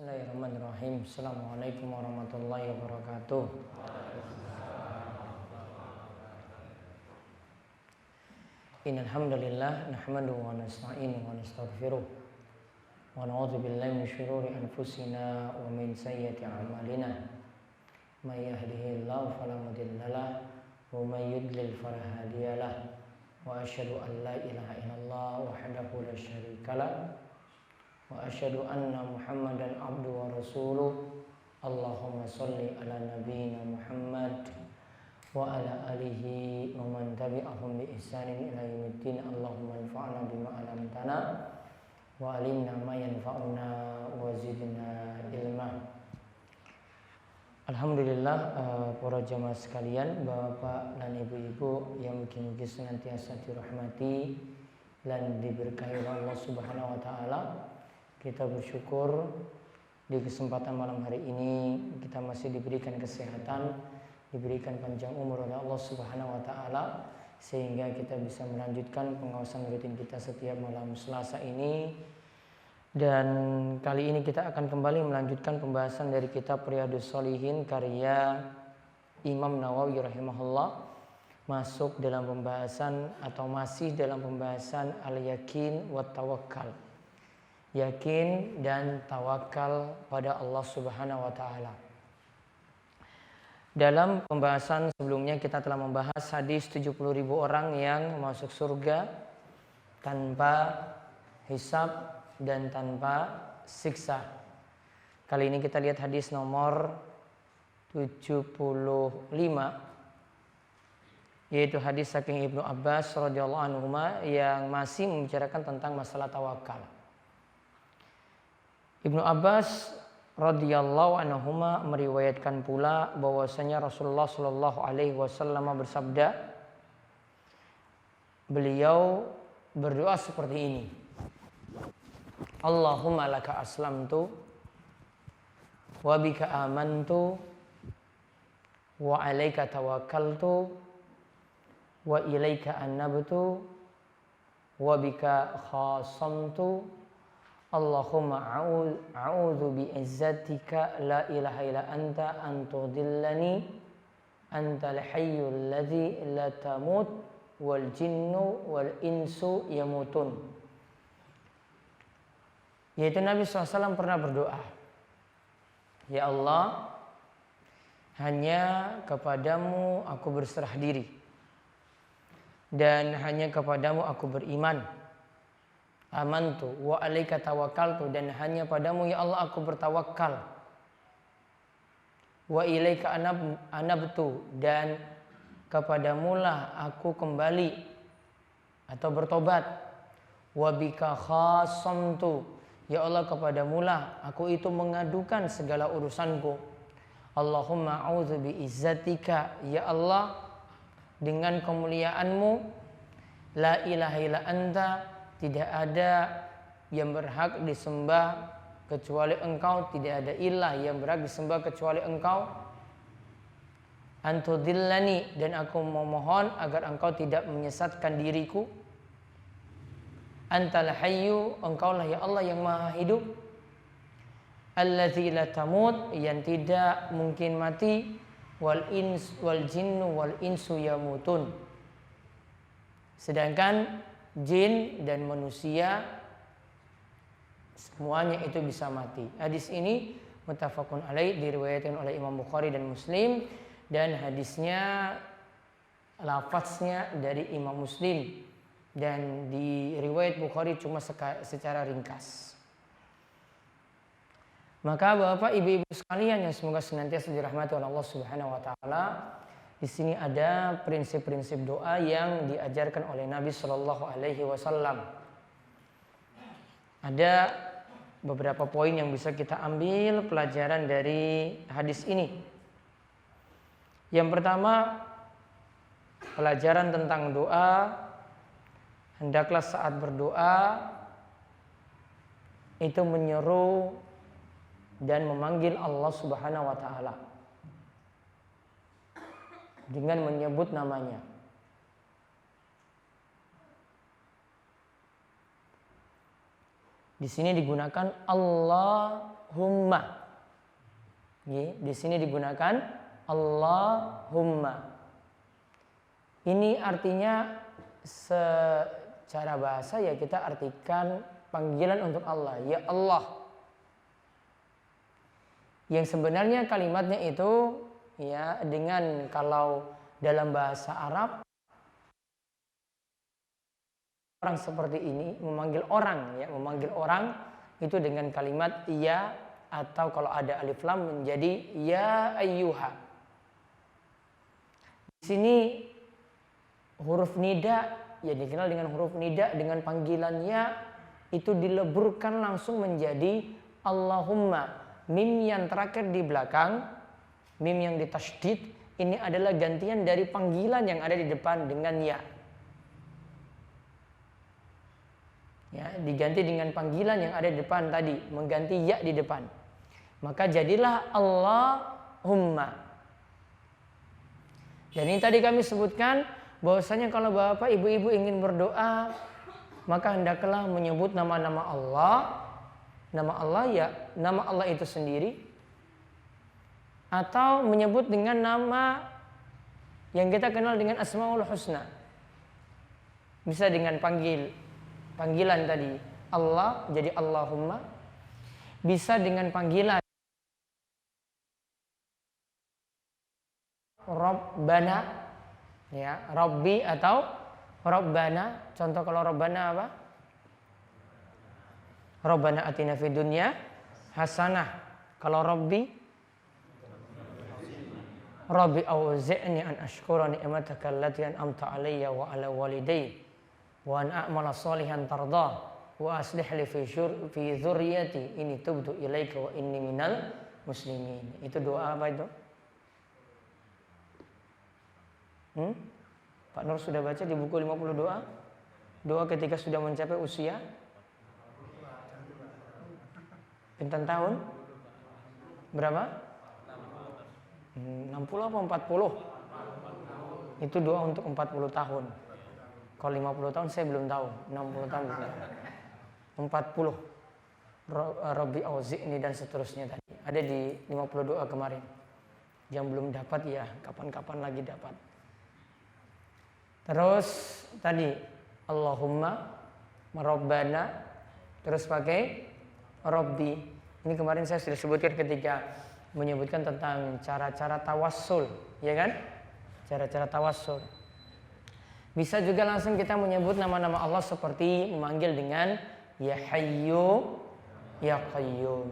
Bismillahirrahmanirrahim. Assalamualaikum warahmatullahi wabarakatuh. Innal hamdalillah nahmaduhu wa nasta'inuhu wa nastaghfiruh wa na'udzu billahi min shururi anfusina wa min sayyiati a'malina. May yahdihillahu fala mudilla lahu wa may yudlil fala hadiya lahu. Wa asyhadu an la ilaha illallah wahdahu la syarika lahu wa asyhadu anna Muhammadan abduhu wa rasuluh. Allahumma sholli ala nabiyyina Muhammad wa ala alihi wa man tabi'ahum bi ihsanin ila yaumiddin. Allahumma anfa'na bima 'allamtana wa 'allimna ma yanfa'una wa zidna ilma. Alhamdulillah, para jamaah sekalian, bapak dan ibu-ibu yang mungkin senantiasa dirahmati dan diberkahi oleh Allah Subhanahu wa taala. Kita bersyukur di kesempatan malam hari ini kita masih diberikan kesehatan, diberikan panjang umur oleh Allah Subhanahu wa taala sehingga kita bisa melanjutkan pengawasan rutin kita setiap malam Selasa ini. Dan kali ini kita akan kembali melanjutkan pembahasan dari kitab Riyadhus Shalihin karya Imam Nawawi rahimahullah, masuk dalam pembahasan atau masih dalam pembahasan al-yakin wa tawakkal. Yakin dan tawakal pada Allah Subhanahu wa taala. Dalam pembahasan sebelumnya kita telah membahas hadis 70.000 orang yang masuk surga tanpa hisab dan tanpa siksa. Kali ini kita lihat hadis nomor 75, yaitu hadis saking Ibnu Abbas radhiyallahu anhu yang masih membicarakan tentang masalah tawakal. Ibnu Abbas radhiyallahu anhuma meriwayatkan pula bahwasanya Rasulullah shallallahu alaihi wasallam bersabda, beliau berdoa seperti ini: Allahumma laka aslamtu wa bika amantu wa alaika tawakkaltu wa ilaika anabtu wa bika khasamtu. Allahumma a'udzu bi'izzatika la ilaha illa anta an tudillani antal hayyul ladzi la tamut wal jinnu wal insu yamutun. Yaitu Nabi SAW pernah berdoa, ya Allah, hanya kepadamu aku berserah diri dan hanya kepadamu aku beriman. Amantu wa alaika tawakkaltu, dan hanya padamu ya Allah aku bertawakal. Wa ilaika anabtu, dan kepadamulah aku kembali atau bertobat. Wa bika khasamtu, ya Allah kepadamulah aku itu mengadukan segala urusanku. Allahumma a'udzu biizzatika, ya Allah dengan kemuliaanmu, la ilaha illa anta, tidak ada yang berhak disembah kecuali engkau, tidak ada ilah yang berhak disembah kecuali engkau. Antudillani, dan aku memohon agar engkau tidak menyesatkan diriku. Antal hayyu, engkaulah ya Allah yang maha hidup. Allazi la tamut, yang tidak mungkin mati. Wal jinnu wal insu yamutun, sedangkan jin dan manusia semuanya itu bisa mati. Hadis ini muttafaqun alaih, diriwayatkan oleh Imam Bukhari dan Muslim, dan hadisnya lafaznya dari Imam Muslim, dan di riwayat Bukhari cuma secara ringkas. Maka Bapak Ibu sekalian yang semoga senantiasa dirahmati oleh Allah Subhanahu wa taala, di sini ada prinsip-prinsip doa yang diajarkan oleh Nabi Shallallahu Alaihi Wasallam. Ada beberapa poin yang bisa kita ambil pelajaran dari hadis ini. Yang pertama, pelajaran tentang doa. Hendaklah saat berdoa itu menyeru dan memanggil Allah Subhanahu Wa Taala dengan menyebut namanya. Di sini digunakan Allah Allahumma. Di sini digunakan Allahumma. Ini artinya secara bahasa ya kita artikan panggilan untuk Allah, ya Allah. Yang sebenarnya kalimatnya itu ya dengan kalau dalam bahasa Arab orang seperti ini memanggil orang itu dengan kalimat ya, atau kalau ada alif lam menjadi ya ayyuha. Di sini huruf nida ya dikenal dengan huruf nida dengan panggilannya itu dileburkan langsung menjadi Allahumma. Mim yang terakhir di belakang, mim yang ditasydid ini adalah gantian dari panggilan yang ada di depan dengan ya. Ya, diganti dengan panggilan yang ada di depan tadi, mengganti ya di depan. Maka jadilah Allahumma. Dan ini tadi kami sebutkan bahwasanya kalau bapak ibu-ibu ingin berdoa, maka hendaklah menyebut nama-nama Allah. Nama Allah ya, nama Allah itu sendiri. Atau menyebut dengan nama yang kita kenal dengan Asmaul Husna. Bisa dengan panggilan tadi Allah jadi Allahumma. Bisa dengan panggilan Rabbana ya, Rabbi atau Rabbana. Contoh kalau Rabbana apa? Rabbana atina fid dunya hasanah. Kalau Rabbi auzi'ni an ashkura ni'mataka allati an'amta 'alayya wa 'ala walidayya wa an a'mala shalihan tardah wa aslih li fi dzurriyyati inni tubtu ilaika wa inni minal muslimin. Itu doa apa itu? Pak Nur sudah baca di buku 50 doa? Doa ketika sudah mencapai usia pinten tahun? Berapa? 60 apa 40? Itu doa untuk 40 tahun. Kalau 50 tahun saya belum tahu. 60 tahun belum tahu. 40 Rabbi auzi'ni dan seterusnya tadi. Ada di 50 doa kemarin. Yang belum dapat ya kapan-kapan lagi dapat. Terus tadi Allahumma Rabbana, terus pakai Rabbi. Ini kemarin saya sudah sebutkan ketika menyebutkan tentang cara-cara tawassul, ya kan? Cara-cara tawassul. Bisa juga langsung kita menyebut nama-nama Allah seperti memanggil dengan Ya Hayyu Ya Qayyum.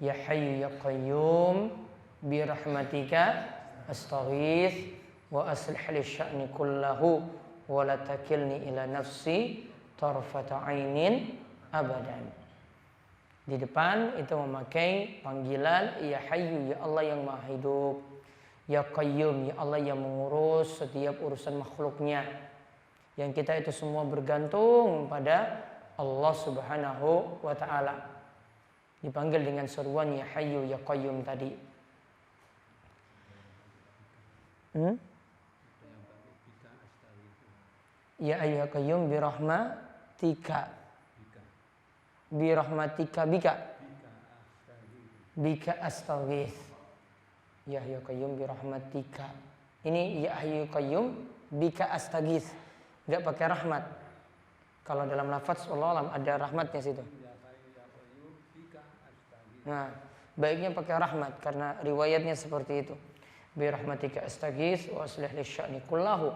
Ya Hayyu Ya Qayyum bi rahmatika astaghits wa aslih li sya'ni kullahu wa la takilni ila nafsi tarfata 'ainin abadan. Di depan itu memakai panggilan Ya Hayyu ya Allah yang Maha Hidup, Ya Qayyum ya Allah yang mengurus setiap urusan makhluknya. Yang kita itu semua bergantung pada Allah Subhanahu wa ta'ala. Dipanggil dengan seruan Ya Hayyu Ya Qayyum tadi. Ya Hayyu Ya Qayyum bi rahmatika. Bi rahmatika bika astaghits. Ya Hayyu Qayyum bi rahmatika. Ini Ya Hayyu Qayyum bika astaghits. Enggak pakai rahmat. Kalau dalam lafaz wallahu alam ada rahmatnya situ. Nah, baiknya pakai rahmat karena riwayatnya seperti itu. Bi rahmatika astaghits wa aslih li sya'ni kullahu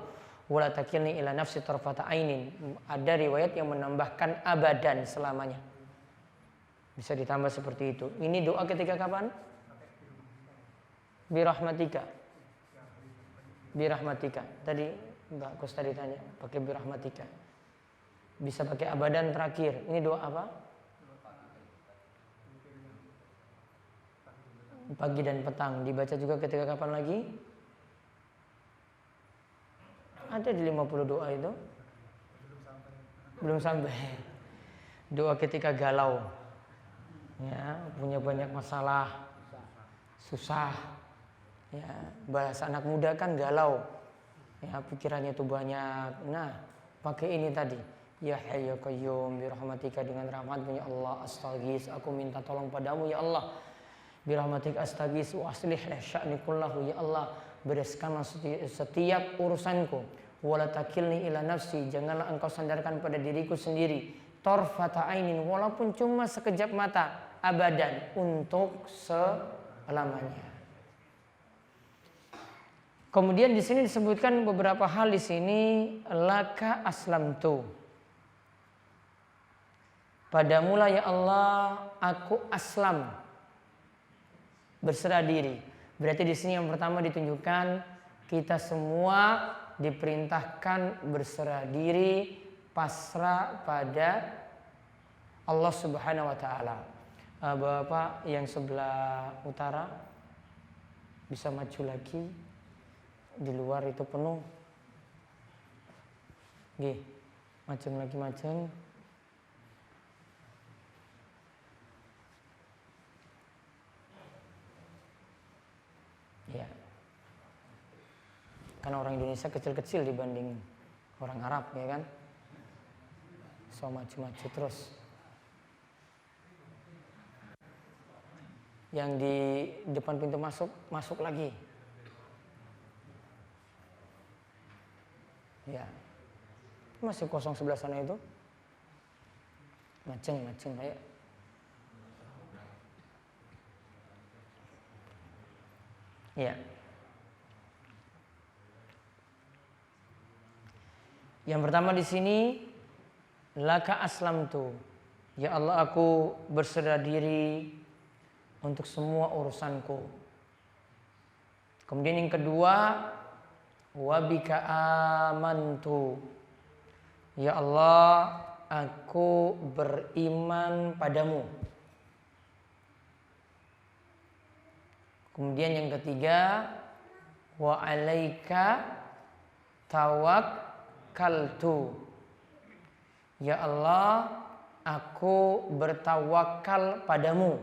wa la takilni ila nafsi tarfata ainin. Ada riwayat yang menambahkan abadan selamanya. Bisa ditambah seperti itu. Ini doa ketika kapan? Birahmatika. Birahmatika. Tadi Mbak Kus tadi tanya, pakai birahmatika. Bisa pakai abadan terakhir. Ini doa apa? Pagi dan petang. Dibaca juga ketika kapan lagi? Ada di 50 doa itu? Belum sampai. Doa ketika galau. Ya, punya banyak masalah, susah. Ya, bahasa anak muda kan galau. Ya, pikirannya itu banyak. Nah, pakai ini tadi. Ya Hayyu ya Qayyum, birahmatika, dengan rahmat-Mu ya Allah, astaghits, aku minta tolong padamu ya Allah. Birahmatika astaghits wa aslih sya'ni kullahu, ya Allah, bereskanlah setiap urusanku. Wala takilni ila nafsi, janganlah engkau sandarkan pada diriku sendiri. Tarfata ainin, walaupun cuma sekejap mata, abadan, untuk selamanya. Kemudian di sini disebutkan beberapa hal di sini. Laka aslamtu, padamulah ya Allah aku aslam, berserah diri. Berarti di sini yang pertama ditunjukkan kita semua diperintahkan berserah diri, pasrah pada Allah Subhanahu wa taala. Bapak yang sebelah utara bisa maju lagi. Di luar itu penuh. Nggih, macam lagi macam. Ya. Karena orang Indonesia kecil-kecil dibanding orang Arab, ya kan? So maju-maju terus. Yang di depan pintu masuk lagi. Ya, masih kosong sebelah sana itu. Maceng kayak. Ya. Yang pertama di sini, laka aslamtu, ya Allah aku berserah diri untuk semua urusanku. Kemudian yang kedua, wabika amantu, ya Allah aku beriman padamu. Kemudian yang ketiga, wa alaika tawakkaltu, ya Allah aku bertawakal padamu.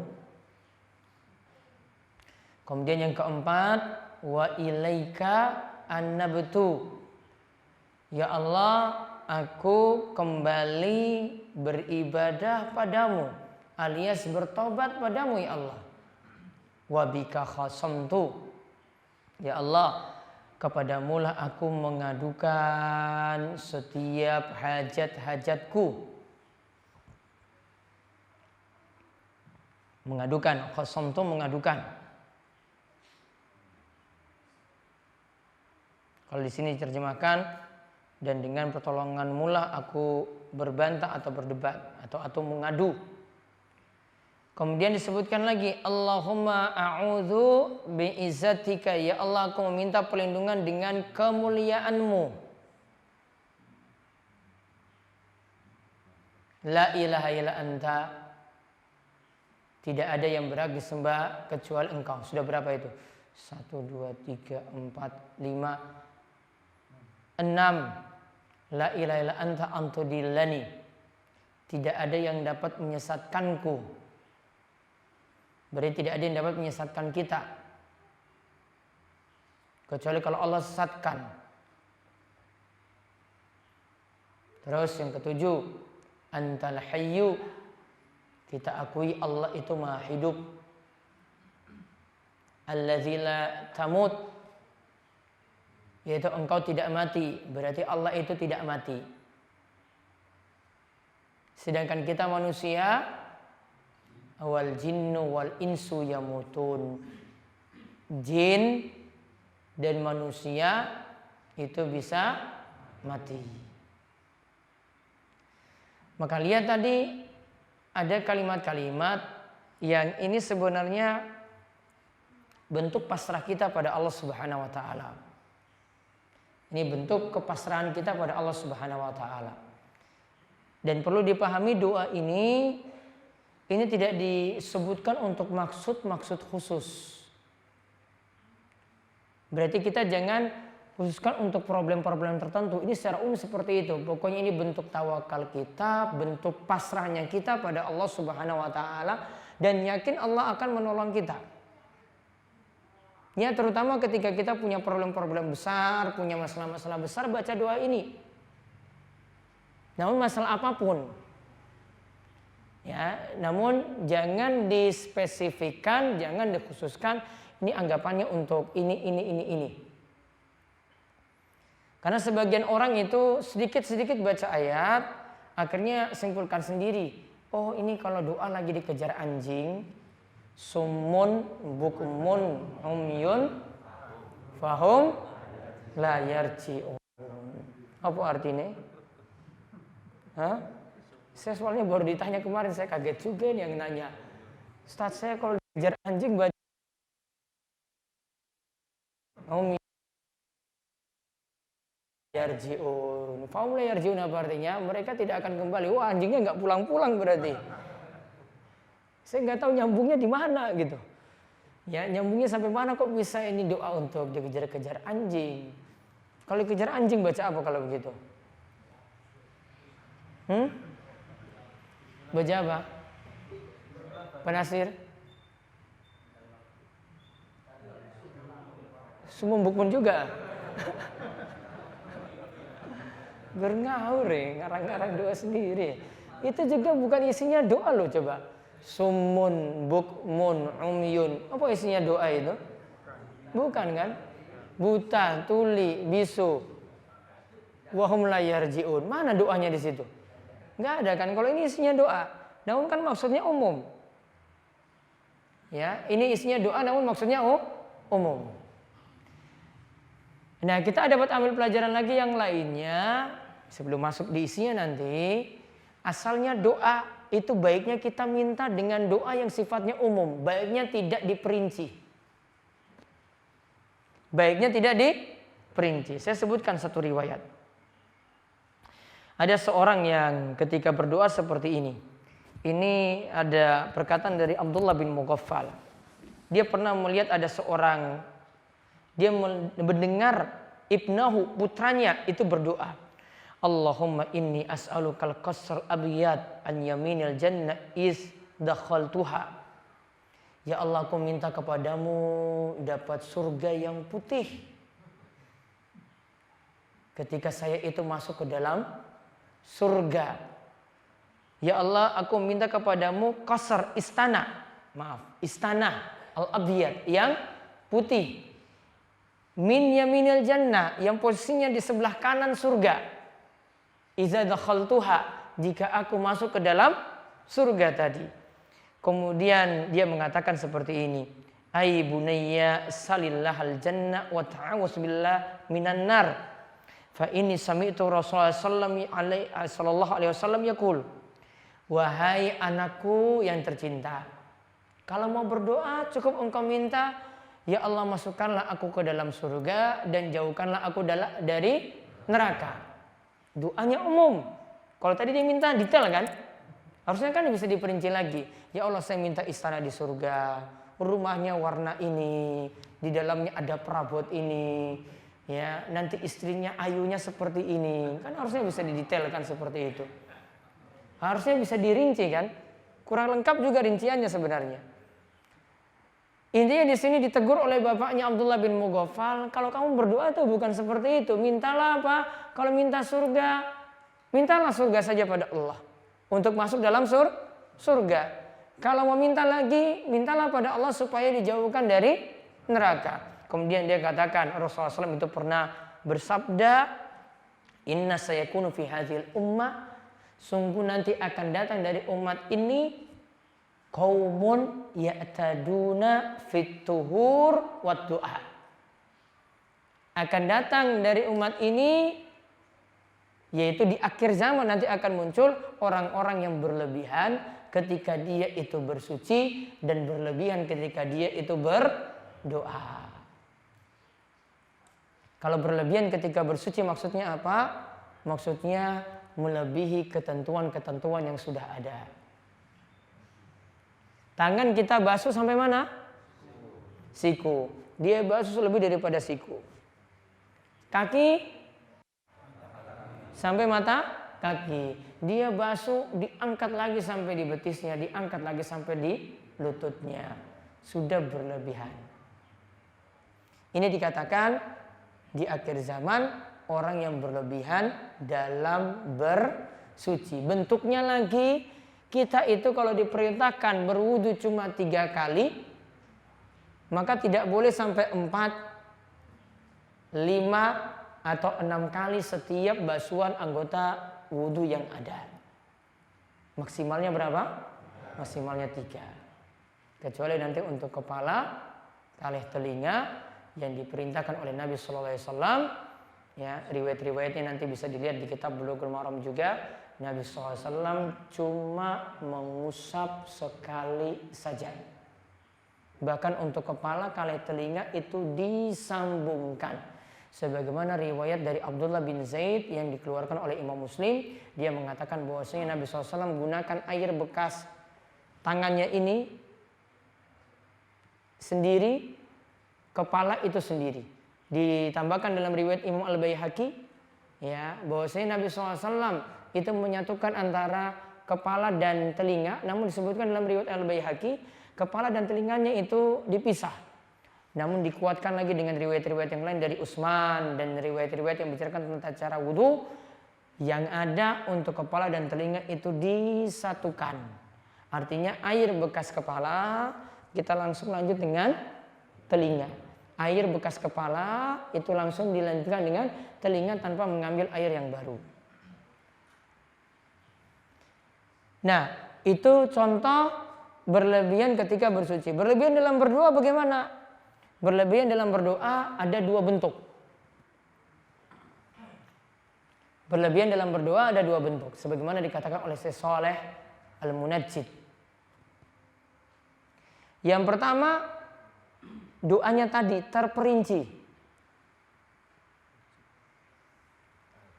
Kemudian yang keempat, wa ilaika annabtu, ya Allah aku kembali beribadah padamu, alias bertobat padamu ya Allah. Wabika khasamtu, ya Allah kepadamulah aku mengadukan setiap hajat-hajatku. Mengadukan, khasamtu mengadukan. Kalau di sini diterjemahkan, dan dengan pertolonganmu lah aku berbantah atau berdebat atau mengadu. Kemudian disebutkan lagi, Allahumma a'udzu bi'izzatika, ya Allah aku meminta perlindungan dengan kemuliaanmu. La ilaha illa anta, tidak ada yang berhak disembah kecuali engkau. Sudah berapa itu? 1, 2, 3, 4, 5, 6. La ilaha illa anta antudillani, tidak ada yang dapat menyesatkanku. Berarti tidak ada yang dapat menyesatkan kita kecuali kalau Allah sesatkan. Terus yang ketujuh, antal hayyu, kita akui Allah itu maha hidup. Allazi la tamut, yaitu engkau tidak mati, berarti Allah itu tidak mati. Sedangkan kita manusia, wal jinnu wal insu yamutun, jin dan manusia itu bisa mati. Maka lihat tadi ada kalimat-kalimat yang ini sebenarnya bentuk pasrah kita pada Allah Subhanahu wa taala. Ini bentuk kepasrahan kita pada Allah Subhanahu wa taala. Dan perlu dipahami doa ini tidak disebutkan untuk maksud-maksud khusus. Berarti kita jangan khususkan untuk problem-problem tertentu. Ini secara umum seperti itu. Pokoknya ini bentuk tawakal kita, bentuk pasrahnya kita pada Allah Subhanahu wa taala, dan yakin Allah akan menolong kita. Ya, terutama ketika kita punya problem-problem besar, punya masalah-masalah besar, baca doa ini. Namun masalah apapun. Ya, namun jangan dispesifikkan, jangan dikhususkan ini anggapannya untuk ini. Karena sebagian orang itu sedikit-sedikit baca ayat, akhirnya simpulkan sendiri. Oh, ini kalau doa lagi dikejar anjing, summun bukmun umyun fahum la yarji'un. Apa artinya? Hah? Saya soalnya baru ditanya kemarin, saya kaget juga nih yang nanya. Ustaz, saya kalau dikejar anjing baca yarji'un. Faum la yarji'un apa artinya? Mereka tidak akan kembali. Wah, anjingnya nggak pulang-pulang berarti. Saya nggak tahu nyambungnya di mana gitu. Ya, nyambungnya sampai mana kok bisa ini doa untuk dikejar-kejar anjing? Kalau dikejar anjing baca apa kalau begitu? Baca apa? Penasir? Sumumbuk pun juga. Berngawur ya, ngarang-ngarang doa sendiri. Itu juga bukan isinya doa loh, coba. Summun, bukmun, umyun. Apa isinya doa itu? Bukan kan? Buta, tuli, bisu. Wahum la yarji'un. Mana doanya di situ? Enggak ada kan? Kalau ini isinya doa, namun kan maksudnya umum. Ya, ini isinya doa namun maksudnya umum. Nah, kita dapat ambil pelajaran lagi yang lainnya sebelum masuk di isinya nanti. Asalnya doa itu baiknya kita minta dengan doa yang sifatnya umum, baiknya tidak diperinci. Baiknya tidak diperinci. Saya sebutkan satu riwayat. Ada seorang yang ketika berdoa seperti ini. Ini ada perkataan dari Abdullah bin Mughaffal. Dia pernah melihat ada seorang, dia mendengar ibnahu, putranya itu berdoa. Allahumma inni as'alukal qasr abiyat an yaminil jannah is dakhaltuha. Ya Allah, aku minta kepadamu dapat surga yang putih. Ketika saya itu masuk ke dalam surga. Ya Allah, aku minta kepadamu qasr, istana. Maaf, istana al-abiyat yang putih. Min yaminil jannah, yang posisinya di sebelah kanan surga. Iza dakhaltuha, jika aku masuk ke dalam surga tadi. Kemudian dia mengatakan seperti ini. Ai bunayya salillahal jannah wa ta'awuz billah minan nar. Fa inni sami'tu Rasulullah sallallahu alaihi wasallam yaqul. Wahai anakku yang tercinta, kalau mau berdoa cukup engkau minta, ya Allah masukkanlah aku ke dalam surga dan jauhkanlah aku dari neraka. Doanya umum. Kalau tadi dia minta detail kan? Harusnya kan bisa diperinci lagi. Ya Allah, saya minta istana di surga, rumahnya warna ini, di dalamnya ada perabot ini, ya nanti istrinya ayunya seperti ini. Kan harusnya bisa didetailkan seperti itu. Harusnya bisa dirinci kan? Kurang lengkap juga rinciannya sebenarnya. Intinya di sini ditegur oleh bapaknya Abdullah bin Mughaffal, kalau kamu berdoa tuh bukan seperti itu. Mintalah apa? Kalau minta surga, mintalah surga saja pada Allah untuk masuk dalam surga. Kalau mau minta lagi, mintalah pada Allah supaya dijauhkan dari neraka. Kemudian dia katakan, Rasulullah SAW itu pernah bersabda, Inna sayakunu fi hadhil ummah, sungguh nanti akan datang dari umat ini qaumun ya'taduna fit tuhur wat du'a. Akan datang dari umat ini, yaitu di akhir zaman nanti akan muncul orang-orang yang berlebihan ketika dia itu bersuci dan berlebihan ketika dia itu berdoa. Kalau berlebihan ketika bersuci maksudnya apa? Maksudnya melebihi ketentuan-ketentuan yang sudah ada. Tangan kita basuh sampai mana? Siku. Dia basuh lebih daripada siku. Kaki sampai mata kaki. Dia basuh diangkat lagi sampai di betisnya, diangkat lagi sampai di lututnya. Sudah berlebihan. Ini dikatakan di akhir zaman orang yang berlebihan dalam suci. Bentuknya lagi, kita itu kalau diperintahkan berwudu cuma 3 kali, maka tidak boleh sampai 4, 5, atau 6 kali setiap basuhan anggota wudu yang ada. Maksimalnya berapa? Maksimalnya 3. Kecuali nanti untuk kepala, tali telinga yang diperintahkan oleh Nabi Sallallahu Alaihi Wasallam. Ya, riwayat-riwayatnya nanti bisa dilihat di kitab Bulughul Maram juga. Nabi Sallallahu Alaihi Wasallam cuma mengusap sekali saja. Bahkan untuk kepala, tali telinga itu disambungkan. Sebagaimana riwayat dari Abdullah bin Zaid yang dikeluarkan oleh Imam Muslim, dia mengatakan bahwasanya Nabi SAW menggunakan air bekas tangannya ini sendiri, kepala itu sendiri. Ditambahkan dalam riwayat Imam Al-Baihaqi, ya, bahwasanya Nabi SAW itu menyatukan antara kepala dan telinga, namun disebutkan dalam riwayat Al-Baihaqi, kepala dan telinganya itu dipisah. Namun dikuatkan lagi dengan riwayat-riwayat yang lain dari Utsman dan riwayat-riwayat yang menceritakan tentang cara wudu, yang ada untuk kepala dan telinga itu disatukan. Artinya air bekas kepala kita langsung lanjut dengan telinga. Air bekas kepala itu langsung dilanjutkan dengan telinga tanpa mengambil air yang baru. Nah, itu contoh berlebihan ketika bersuci. Berlebihan dalam berdoa bagaimana? Berlebihan dalam berdoa ada 2 bentuk. Berlebihan dalam berdoa ada 2 bentuk. Sebagaimana dikatakan oleh Syekh Shalih Al-Munajjid. Yang pertama, doanya tadi terperinci.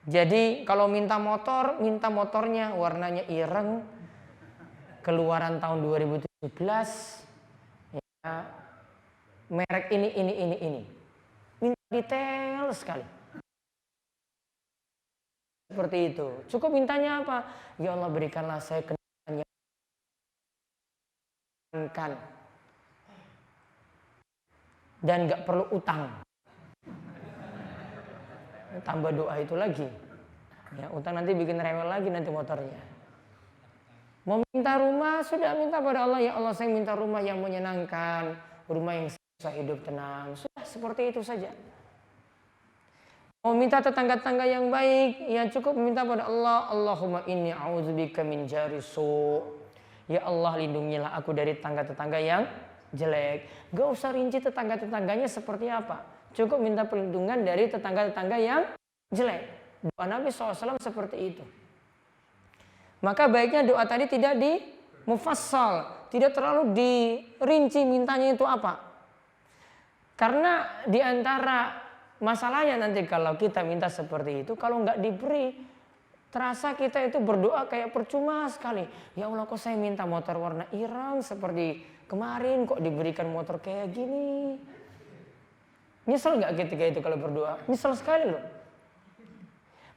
Jadi kalau minta motor, minta motornya warnanya ireng, keluaran tahun 2017, ya, merek ini. Minta detail sekali. Seperti itu. Cukup mintanya apa? Ya Allah, berikanlah saya kendaraan yang dan gak perlu utang. Tambah doa itu lagi. Ya, utang nanti bikin rewel lagi nanti motornya. Mau minta rumah, sudah minta pada Allah. Ya Allah, saya minta rumah yang menyenangkan, rumah yang bisa hidup tenang. Sudah seperti itu saja. Mau minta tetangga-tetangga yang baik, ya cukup minta pada Allah. Allahumma inni a'udzubika min jari su'. Ya Allah, lindungilah aku dari tetangga-tetangga yang jelek. Gak usah rinci tetangga-tetangganya seperti apa. Cukup minta perlindungan dari tetangga-tetangga yang jelek. Doa Nabi SAW seperti itu. Maka baiknya doa tadi tidak mufassal, tidak terlalu dirinci mintanya itu apa. Karena diantara masalahnya nanti kalau kita minta seperti itu, kalau nggak diberi, terasa kita itu berdoa kayak percuma sekali. Ya Allah, kok saya minta motor warna ireng seperti kemarin, kok diberikan motor kayak gini. Nyesel nggak ketika itu kalau berdoa? Nyesel sekali loh.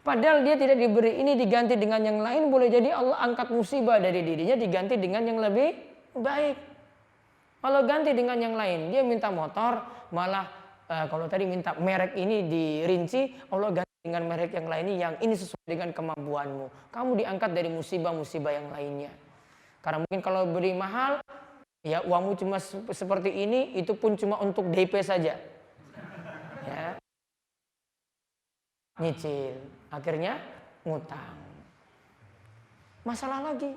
Padahal dia tidak diberi ini, diganti dengan yang lain, boleh jadi Allah angkat musibah dari dirinya diganti dengan yang lebih baik. Kalau ganti dengan yang lain, dia minta motor, malah kalau tadi minta merek ini dirinci, Allah ganti dengan merek yang lain yang ini sesuai dengan kemampuanmu. Kamu diangkat dari musibah-musibah yang lainnya. Karena mungkin kalau beri mahal, ya uangmu cuma seperti ini, itu pun cuma untuk DP saja. Ya. Nyicil, akhirnya ngutang. Masalah lagi.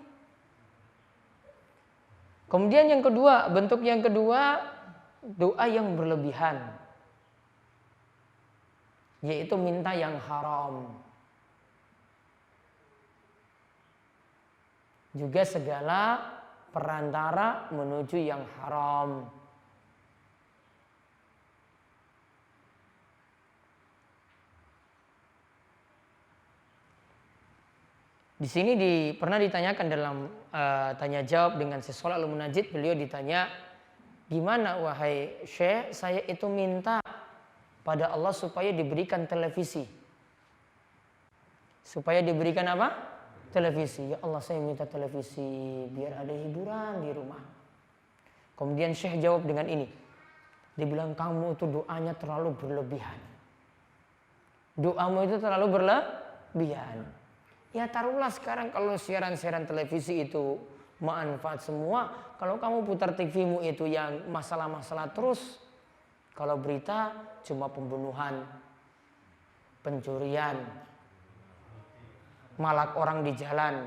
Kemudian yang kedua, bentuk yang kedua, doa yang berlebihan, yaitu minta yang haram. Juga segala perantara menuju yang haram. Di sini pernah ditanyakan dalam tanya jawab dengan Syekh Shalih Al-Munajjid, beliau ditanya, gimana wahai Syekh, saya itu minta pada Allah supaya diberikan televisi. Supaya diberikan apa? Televisi. Ya Allah, saya minta televisi biar ada hiburan di rumah. Kemudian Syekh jawab dengan ini. Dia bilang, kamu itu doanya terlalu berlebihan. Doamu itu terlalu berlebihan. Ya taruhlah sekarang kalau siaran-siaran televisi itu manfaat semua, kalau kamu putar TV-mu itu yang masalah-masalah terus, kalau berita cuma pembunuhan, pencurian, malak orang di jalan,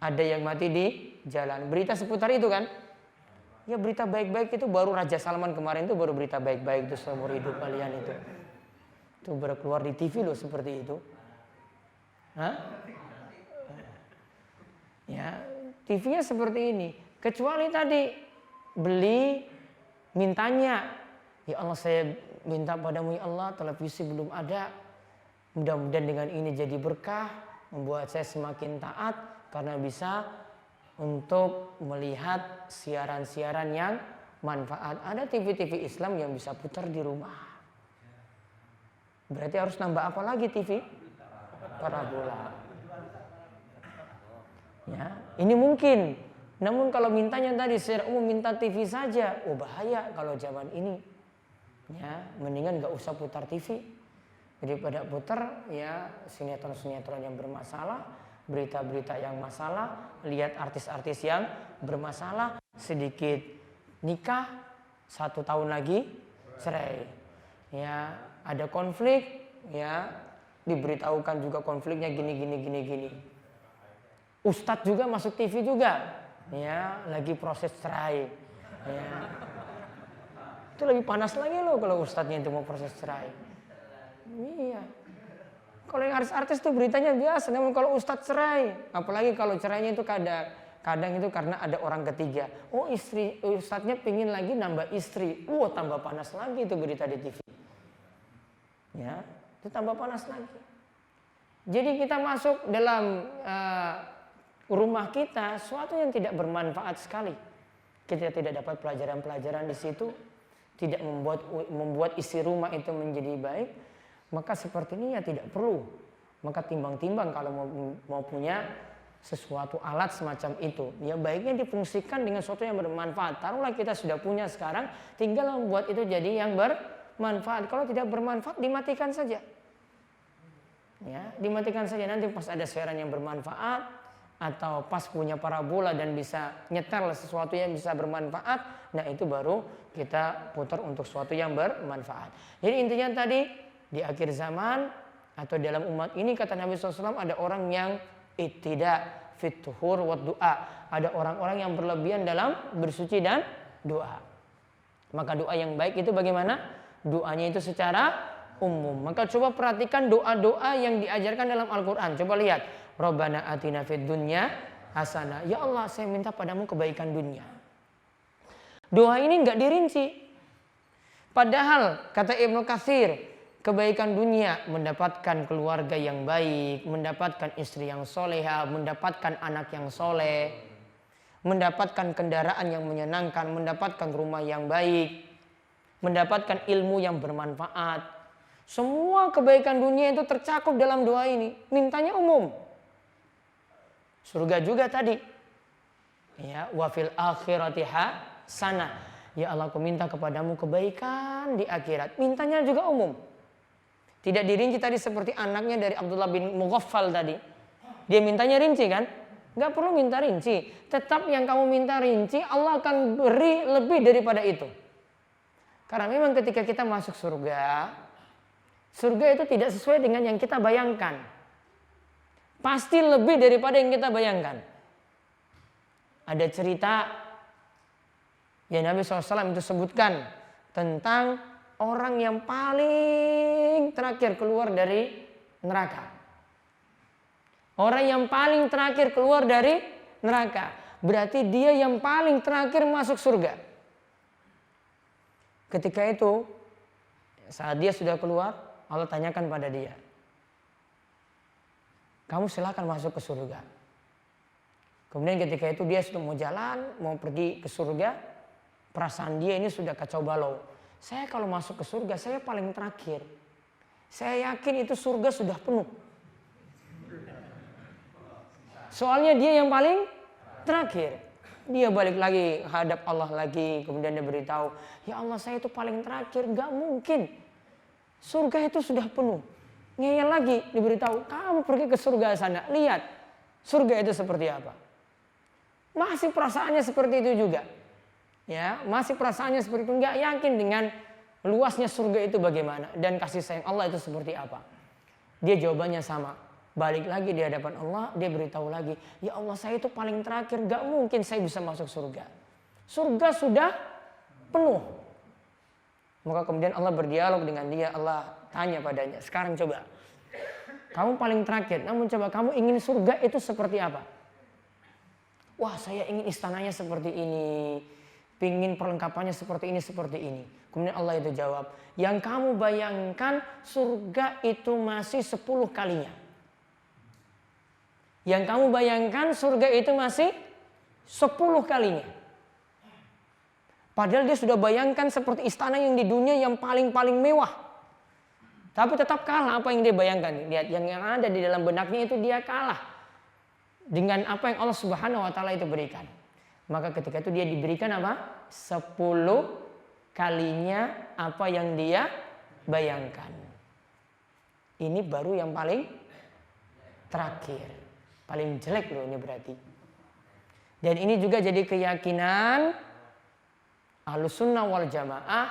ada yang mati di jalan, berita seputar itu kan. Ya berita baik-baik itu baru Raja Salman kemarin itu baru berita baik-baik itu seumur hidup kalian itu. Itu baru keluar di TV loh seperti itu. Hah? Ya, TV-nya seperti ini. Kecuali tadi beli mintanya, ya Allah saya minta padamu ya Allah televisi belum ada. Mudah-mudahan dengan ini jadi berkah, membuat saya semakin taat karena bisa untuk melihat siaran-siaran yang manfaat. Ada TV-TV Islam yang bisa putar di rumah. Berarti harus nambah apa lagi TV? Parabola. Ya, ini mungkin. Namun kalau mintanya tadi secara umum minta TV saja, oh bahaya kalau zaman ini. Ya, mendingan nggak usah putar TV. Daripada putar ya sinetron-sinetron yang bermasalah, berita-berita yang masalah, lihat artis-artis yang bermasalah, sedikit nikah, 1 tahun lagi cerai. Ya, ada konflik, ya diberitahukan juga konfliknya gini. Ustadz juga masuk TV juga, ya lagi proses cerai. Ya. Itu lebih panas lagi loh kalau ustadznya itu mau proses cerai. Iya. Kalau yang artis-artis tuh beritanya biasa, namun kalau ustadz cerai, apalagi kalau cerainya itu kadang itu karena ada orang ketiga. Oh istri ustadznya pingin lagi nambah istri, tambah panas lagi itu berita di TV. Ya, itu tambah panas lagi. Jadi kita masuk dalam rumah kita sesuatu yang tidak bermanfaat sekali. Kita tidak dapat pelajaran-pelajaran di situ, tidak membuat isi rumah itu menjadi baik, maka seperti ini ya tidak perlu. Maka timbang-timbang kalau mau punya sesuatu alat semacam itu, ya baiknya difungsikan dengan sesuatu yang bermanfaat. Taruhlah kita sudah punya sekarang, tinggal membuat itu jadi yang bermanfaat. Kalau tidak bermanfaat dimatikan saja. Ya, dimatikan saja, nanti pas ada siaran yang bermanfaat atau pas punya parabola dan bisa nyetel sesuatu yang bisa bermanfaat, nah itu baru kita putar untuk sesuatu yang bermanfaat. Jadi intinya tadi di akhir zaman atau dalam umat ini kata Nabi SAW ada orang yang tidak fit tuhur wa doa, ada orang-orang yang berlebihan dalam bersuci dan doa. Maka doa yang baik itu bagaimana? Doanya itu secara umum. Maka coba perhatikan doa-doa yang diajarkan dalam Al-Quran. Coba lihat. Rabbana atina fid dunya hasanah. Ya Allah, saya minta padamu kebaikan dunia. Doa ini enggak dirinci. Padahal kata Ibnu Katsir, kebaikan dunia mendapatkan keluarga yang baik, mendapatkan istri yang soleha, mendapatkan anak yang soleh, mendapatkan kendaraan yang menyenangkan, mendapatkan rumah yang baik, mendapatkan ilmu yang bermanfaat. Semua kebaikan dunia itu tercakup dalam doa ini. Mintanya umum. Surga juga tadi. Ya, wa fil akhirati hasanah. Ya Allah, aku minta kepadamu kebaikan di akhirat. Mintanya juga umum. Tidak dirinci tadi seperti anaknya dari Abdullah bin Mughaffal tadi. Dia mintanya rinci kan? Enggak perlu minta rinci. Tetap yang kamu minta rinci, Allah akan beri lebih daripada itu. Karena memang ketika kita masuk surga, surga itu tidak sesuai dengan yang kita bayangkan. Pasti lebih daripada yang kita bayangkan. Ada cerita yang Nabi SAW itu sebutkan tentang orang yang paling terakhir keluar dari neraka. Orang yang paling terakhir keluar dari neraka. Berarti dia yang paling terakhir masuk surga. Ketika itu, saat dia sudah keluar, Allah tanyakan pada dia, kamu silakan masuk ke surga. Kemudian ketika itu dia sudah mau jalan, mau pergi ke surga, perasaan dia ini sudah kacau balau. Saya kalau masuk ke surga, saya paling terakhir. Saya yakin itu surga sudah penuh. Soalnya dia yang paling terakhir. Dia balik lagi hadap Allah lagi, kemudian dia beritahu, ya Allah saya itu paling terakhir, gak mungkin. Surga itu sudah penuh. Ngeyel lagi, diberitahu, kamu pergi ke surga sana, lihat surga itu seperti apa. Masih perasaannya seperti itu juga. Ya, masih perasaannya seperti itu, nggak yakin dengan luasnya surga itu bagaimana dan kasih sayang Allah itu seperti apa. Dia jawabannya sama. Balik lagi di hadapan Allah, dia beritahu lagi, ya Allah, saya itu paling terakhir, nggak mungkin saya bisa masuk surga. Surga sudah penuh. Maka kemudian Allah berdialog dengan dia, Allah tanya padanya, sekarang coba, kamu paling terakhir, namun coba kamu ingin surga itu seperti apa? Wah, saya ingin istananya seperti ini, pingin perlengkapannya seperti ini, seperti ini. Kemudian Allah itu jawab, yang kamu bayangkan surga itu masih 10 kalinya. Yang kamu bayangkan surga itu masih 10 kalinya. Padahal dia sudah bayangkan seperti istana yang di dunia yang paling-paling mewah. Tapi tetap kalah apa yang dia bayangkan. Lihat, yang ada di dalam benaknya itu dia kalah dengan apa yang Allah Subhanahu wa taala itu berikan. Maka ketika itu dia diberikan apa? 10 kalinya apa yang dia bayangkan. Ini baru yang paling terakhir. Paling jelek loh ini berarti. Dan ini juga jadi keyakinan Ahlussunnah wal Jamaah.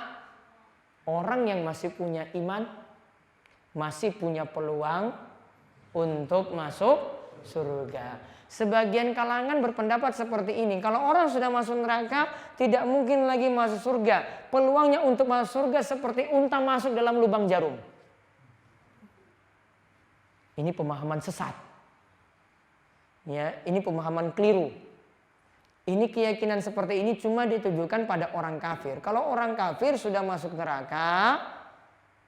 Orang yang masih punya iman, masih punya peluang untuk masuk surga. Sebagian kalangan berpendapat seperti ini. Kalau orang sudah masuk neraka, tidak mungkin lagi masuk surga. Peluangnya untuk masuk surga seperti unta masuk dalam lubang jarum. Ini pemahaman sesat. Ya, ini pemahaman keliru. Ini keyakinan seperti ini cuma ditujukan pada orang kafir. Kalau orang kafir sudah masuk neraka,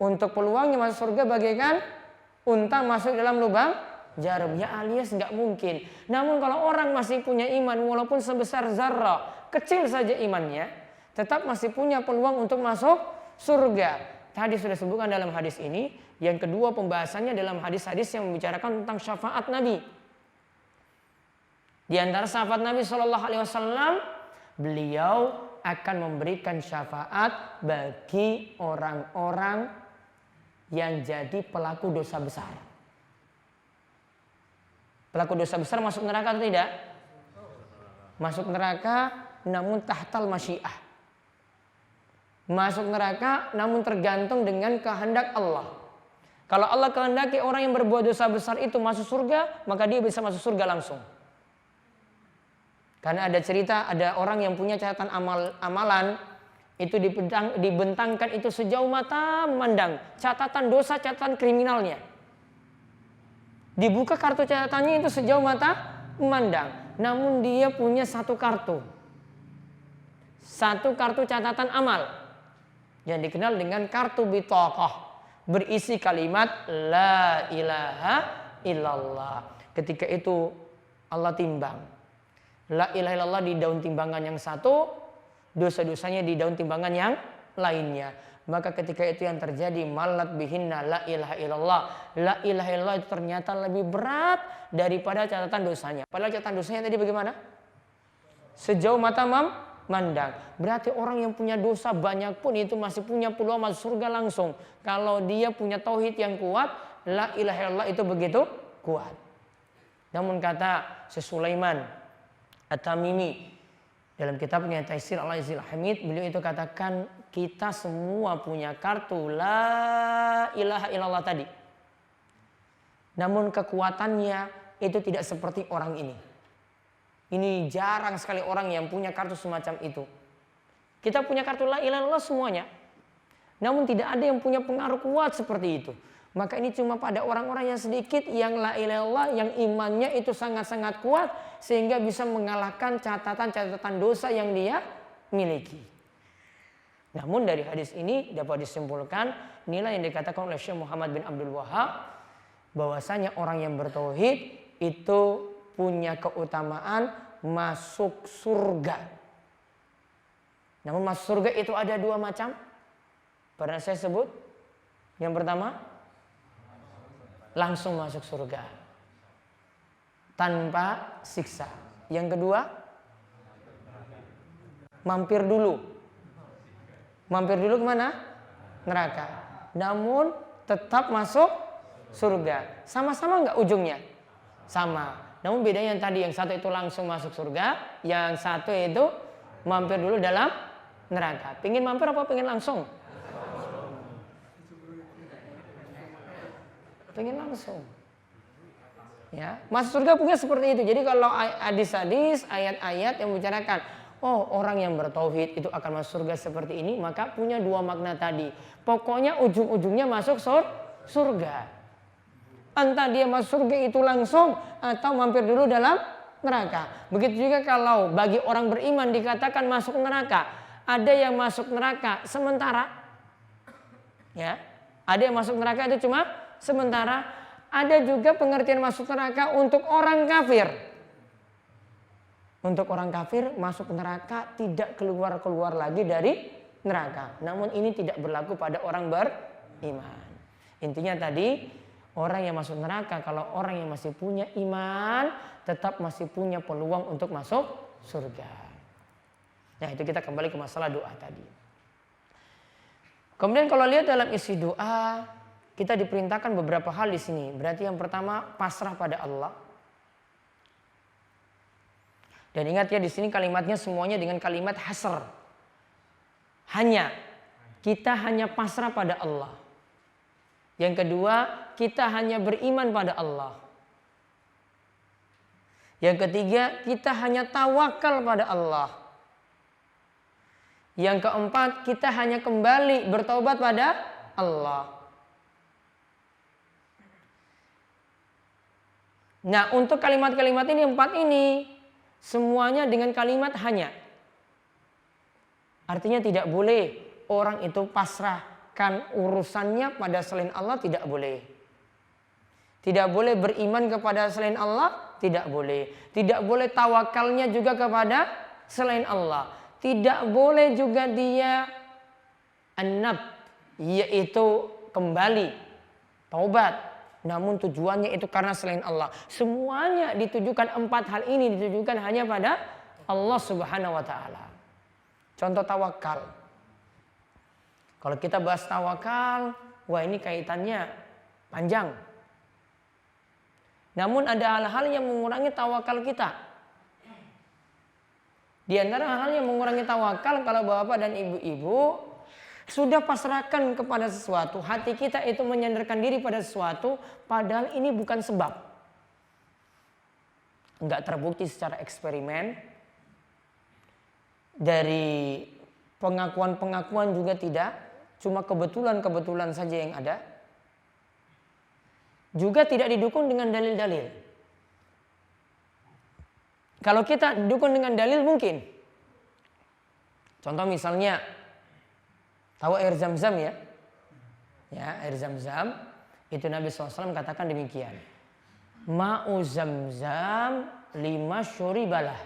untuk peluangnya masuk surga bagaikan unta masuk dalam lubang jarum, ya alias nggak mungkin. Namun kalau orang masih punya iman walaupun sebesar zarrah, kecil saja imannya, tetap masih punya peluang untuk masuk surga. Tadi sudah sebutkan dalam hadis ini. Yang kedua pembahasannya dalam hadis-hadis yang membicarakan tentang syafaat Nabi. Di antara syafaat Nabi SAW, beliau akan memberikan syafaat bagi orang-orang yang jadi pelaku dosa besar. Pelaku dosa besar masuk neraka atau tidak? Masuk neraka namun tahtal masyiah. Masuk neraka namun tergantung dengan kehendak Allah. Kalau Allah kehendaki orang yang berbuat dosa besar itu masuk surga, maka dia bisa masuk surga langsung. Karena ada cerita, ada orang yang punya catatan amalan itu dibentangkan itu sejauh mata memandang, catatan dosa, catatan kriminalnya. Dibuka kartu catatannya itu sejauh mata memandang. Namun dia punya satu kartu catatan amal yang dikenal dengan kartu bitaqah, berisi kalimat la ilaha illallah. Ketika itu Allah timbang. La ilaha illallah di daun timbangan yang satu, dosa-dosanya di daun timbangan yang lainnya. Maka ketika itu yang terjadi, malat bihinna la ilaha illallah. La ilaha illallah itu ternyata lebih berat daripada catatan dosanya. Padahal catatan dosanya tadi bagaimana? Sejauh mata memandang. Berarti orang yang punya dosa banyak pun itu masih punya peluang masuk surga langsung. Kalau dia punya tauhid yang kuat, la ilaha illallah itu begitu kuat. Namun kata Syekh Sulaiman At-Tamimi dalam kitabnya Taisir Al-Azizil Hamid, beliau itu katakan kita semua punya kartu la ilaha illallah tadi. Namun kekuatannya itu tidak seperti orang ini. Ini jarang sekali orang yang punya kartu semacam itu. Kita punya kartu la ilaha illallah semuanya. Namun tidak ada yang punya pengaruh kuat seperti itu. Maka ini cuma pada orang-orang yang sedikit yang la ilaha illallah, yang imannya itu sangat-sangat kuat sehingga bisa mengalahkan catatan-catatan dosa yang dia miliki. Namun dari hadis ini dapat disimpulkan nilai yang dikatakan oleh Syekh Muhammad bin Abdul Wahab, bahwasanya orang yang bertauhid itu punya keutamaan masuk surga. Namun masuk surga itu ada dua macam. Pernah saya sebut. Yang pertama, langsung masuk surga tanpa siksa. Yang kedua, mampir dulu kemana? Neraka. Namun tetap masuk surga. Sama-sama nggak ujungnya? Sama. Namun bedanya yang tadi, yang satu itu langsung masuk surga, yang satu itu mampir dulu dalam neraka. Pengen mampir apa pengen langsung? Pengen langsung. Ya, masuk surga punya seperti itu. Jadi kalau hadis-hadis, ayat-ayat yang membicarakan, oh orang yang bertauhid itu akan masuk surga seperti ini, maka punya dua makna tadi. Pokoknya ujung-ujungnya masuk surga. Entah dia masuk surga itu langsung atau mampir dulu dalam neraka. Begitu juga kalau bagi orang beriman dikatakan masuk neraka. Ada yang masuk neraka sementara. Ya. Ada yang masuk neraka itu cuma sementara. Ada juga pengertian masuk neraka untuk orang kafir. Untuk orang kafir masuk neraka tidak keluar-keluar lagi dari neraka. Namun ini tidak berlaku pada orang beriman. Intinya tadi, orang yang masuk neraka, kalau orang yang masih punya iman, tetap masih punya peluang untuk masuk surga. Nah, itu kita kembali ke masalah doa tadi. Kemudian kalau lihat dalam isi doa, kita diperintahkan beberapa hal di sini. Berarti yang pertama, pasrah pada Allah. Dan ingat ya, di sini kalimatnya semuanya dengan kalimat hasr. Kita hanya pasrah pada Allah. Yang kedua, kita hanya beriman pada Allah. Yang ketiga, kita hanya tawakal pada Allah. Yang keempat, kita hanya kembali bertaubat pada Allah. Nah, untuk kalimat-kalimat ini, empat ini, semuanya dengan kalimat hanya. Artinya tidak boleh orang itu pasrahkan urusannya pada selain Allah, tidak boleh. Tidak boleh beriman kepada selain Allah, tidak boleh. Tidak boleh tawakalnya juga kepada selain Allah. Tidak boleh juga dia anab, yaitu kembali, taubat. Namun tujuannya itu karena selain Allah. Semuanya ditujukan, empat hal ini ditujukan hanya pada Allah Subhanahu wa ta'ala. Contoh tawakal. Kalau kita bahas tawakal, wah ini kaitannya panjang. Namun ada hal-hal yang mengurangi tawakal kita. Di antara hal yang mengurangi tawakal, kalau bapak dan ibu-ibu sudah pasrahkan kepada sesuatu, hati kita itu menyandarkan diri pada sesuatu, padahal ini bukan sebab. Enggak terbukti secara eksperimen. Dari pengakuan-pengakuan juga tidak. Cuma kebetulan-kebetulan saja yang ada. Juga tidak didukung dengan dalil-dalil. Kalau kita dukung dengan dalil mungkin. Contoh misalnya, tahu air zam-zam ya? Ya, air zam-zam itu Nabi SAW katakan demikian. Ma'u zam-zam lima syuribalah.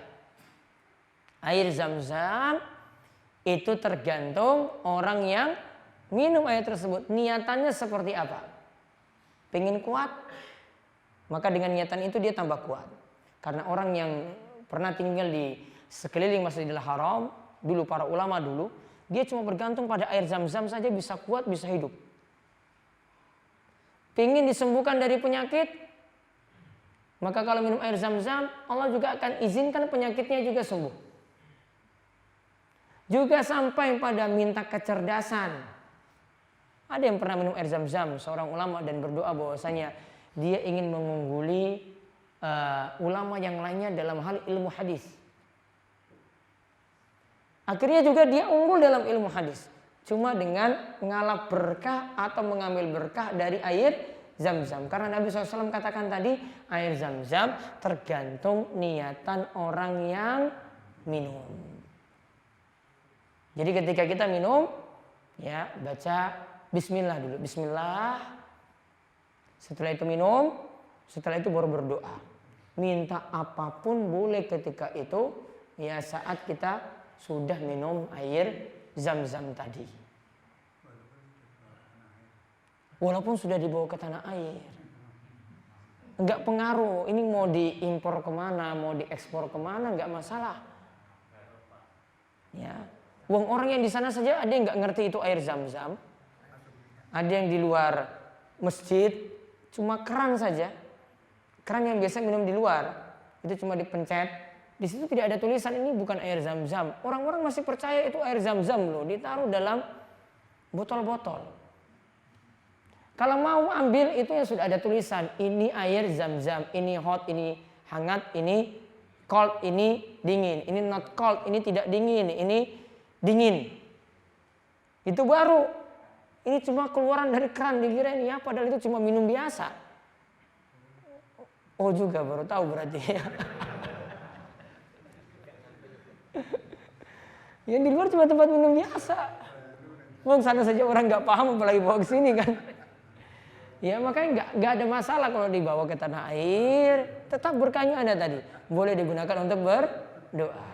Air zam-zam itu tergantung orang yang minum air tersebut. Niatannya seperti apa? Pengen kuat? Maka dengan niatan itu dia tambah kuat. Karena orang yang pernah tinggal di sekeliling Masjidil Haram, dulu para ulama dulu, dia cuma bergantung pada air zam-zam saja bisa kuat, bisa hidup. Pingin disembuhkan dari penyakit, maka kalau minum air zam-zam, Allah juga akan izinkan penyakitnya juga sembuh. Juga sampai pada minta kecerdasan. Ada yang pernah minum air zam-zam, seorang ulama, dan berdoa bahwasanya dia ingin mengungguli ulama yang lainnya dalam hal ilmu hadis. Akhirnya juga dia unggul dalam ilmu hadis. Cuma dengan mengalap berkah atau mengambil berkah dari air zam-zam. Karena Nabi SAW katakan tadi, air zam-zam tergantung niatan orang yang minum. Jadi ketika kita minum, ya baca bismillah dulu. Bismillah. Setelah itu minum, setelah itu baru berdoa. Minta apapun boleh ketika itu, ya saat kita sudah minum air zam-zam tadi. Walaupun sudah dibawa ke tanah air. Enggak pengaruh, ini mau diimpor kemana, mau diekspor kemana, enggak masalah. Ya, wong orang yang di sana saja ada yang enggak ngerti itu air zam-zam. Ada yang di luar masjid cuma keran saja, keran yang biasa minum di luar, itu cuma dipencet. Di situ tidak ada tulisan ini bukan air Zam-Zam. Orang-orang masih percaya itu air Zam-Zam loh, ditaruh dalam botol-botol. Kalau mau ambil itu yang sudah ada tulisan, ini air Zam-Zam, ini hot, ini hangat, ini cold, ini dingin, ini not cold, ini tidak dingin, ini dingin. Itu baru. Ini cuma keluaran dari keran, dikira ini ya, padahal itu cuma minum biasa. Oh juga baru tahu berarti ya. Yang di luar cuma tempat minum biasa. Wong sana saja orang nggak paham apalagi bawa ke sini kan. Ya makanya nggak ada masalah kalau dibawa ke tanah air. Tetap berkahnya ada tadi. Boleh digunakan untuk berdoa.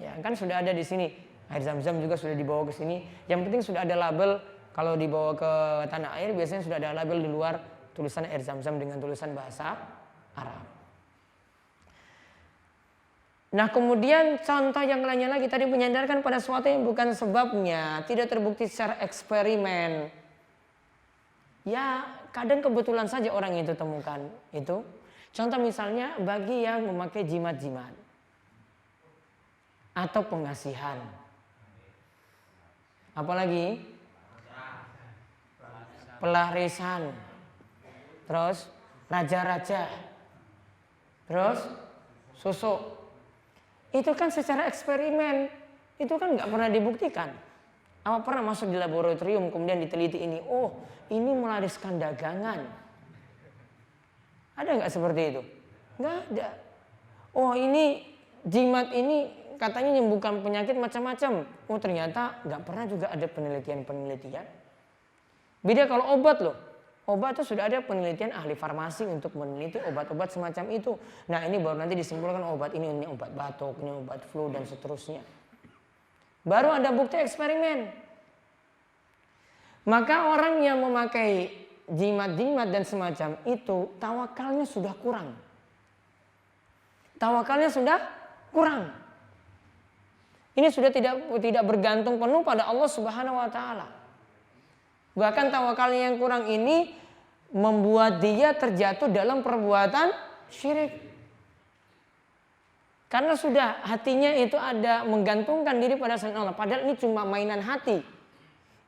Ya kan sudah ada di sini. Air Zam-Zam juga sudah dibawa ke sini. Yang penting sudah ada label. Kalau dibawa ke tanah air biasanya sudah ada label di luar tulisan air Zam-Zam dengan tulisan bahasa Arab. Nah kemudian contoh yang lainnya lagi tadi menyandarkan pada sesuatu yang bukan sebabnya, tidak terbukti secara eksperimen. Ya kadang kebetulan saja orang itu temukan itu. Contoh misalnya bagi yang memakai jimat-jimat atau pengasihan. Apalagi pelarisan, terus raja-raja, terus susuk. Itu kan secara eksperimen, itu kan nggak pernah dibuktikan. Apa pernah masuk di laboratorium kemudian diteliti ini, oh ini melariskan dagangan. Ada nggak seperti itu? Nggak ada. Oh ini jimat ini katanya menyembuhkan penyakit macam-macam. Oh ternyata nggak pernah juga ada penelitian-penelitian. Beda kalau obat loh. Obat itu sudah ada penelitian ahli farmasi untuk meneliti obat-obat semacam itu. Nah ini baru nanti disimpulkan obat ini obat batuk, ini obat flu dan seterusnya. Baru ada bukti eksperimen. Maka orang yang memakai jimat-jimat dan semacam itu tawakalnya sudah kurang. Tawakalnya sudah kurang. Ini sudah tidak bergantung penuh pada Allah Subhanahu wa taala. Bahkan tawakalnya yang kurang ini membuat dia terjatuh dalam perbuatan syirik. Karena sudah hatinya itu ada menggantungkan diri pada selain Allah. Padahal ini cuma mainan hati.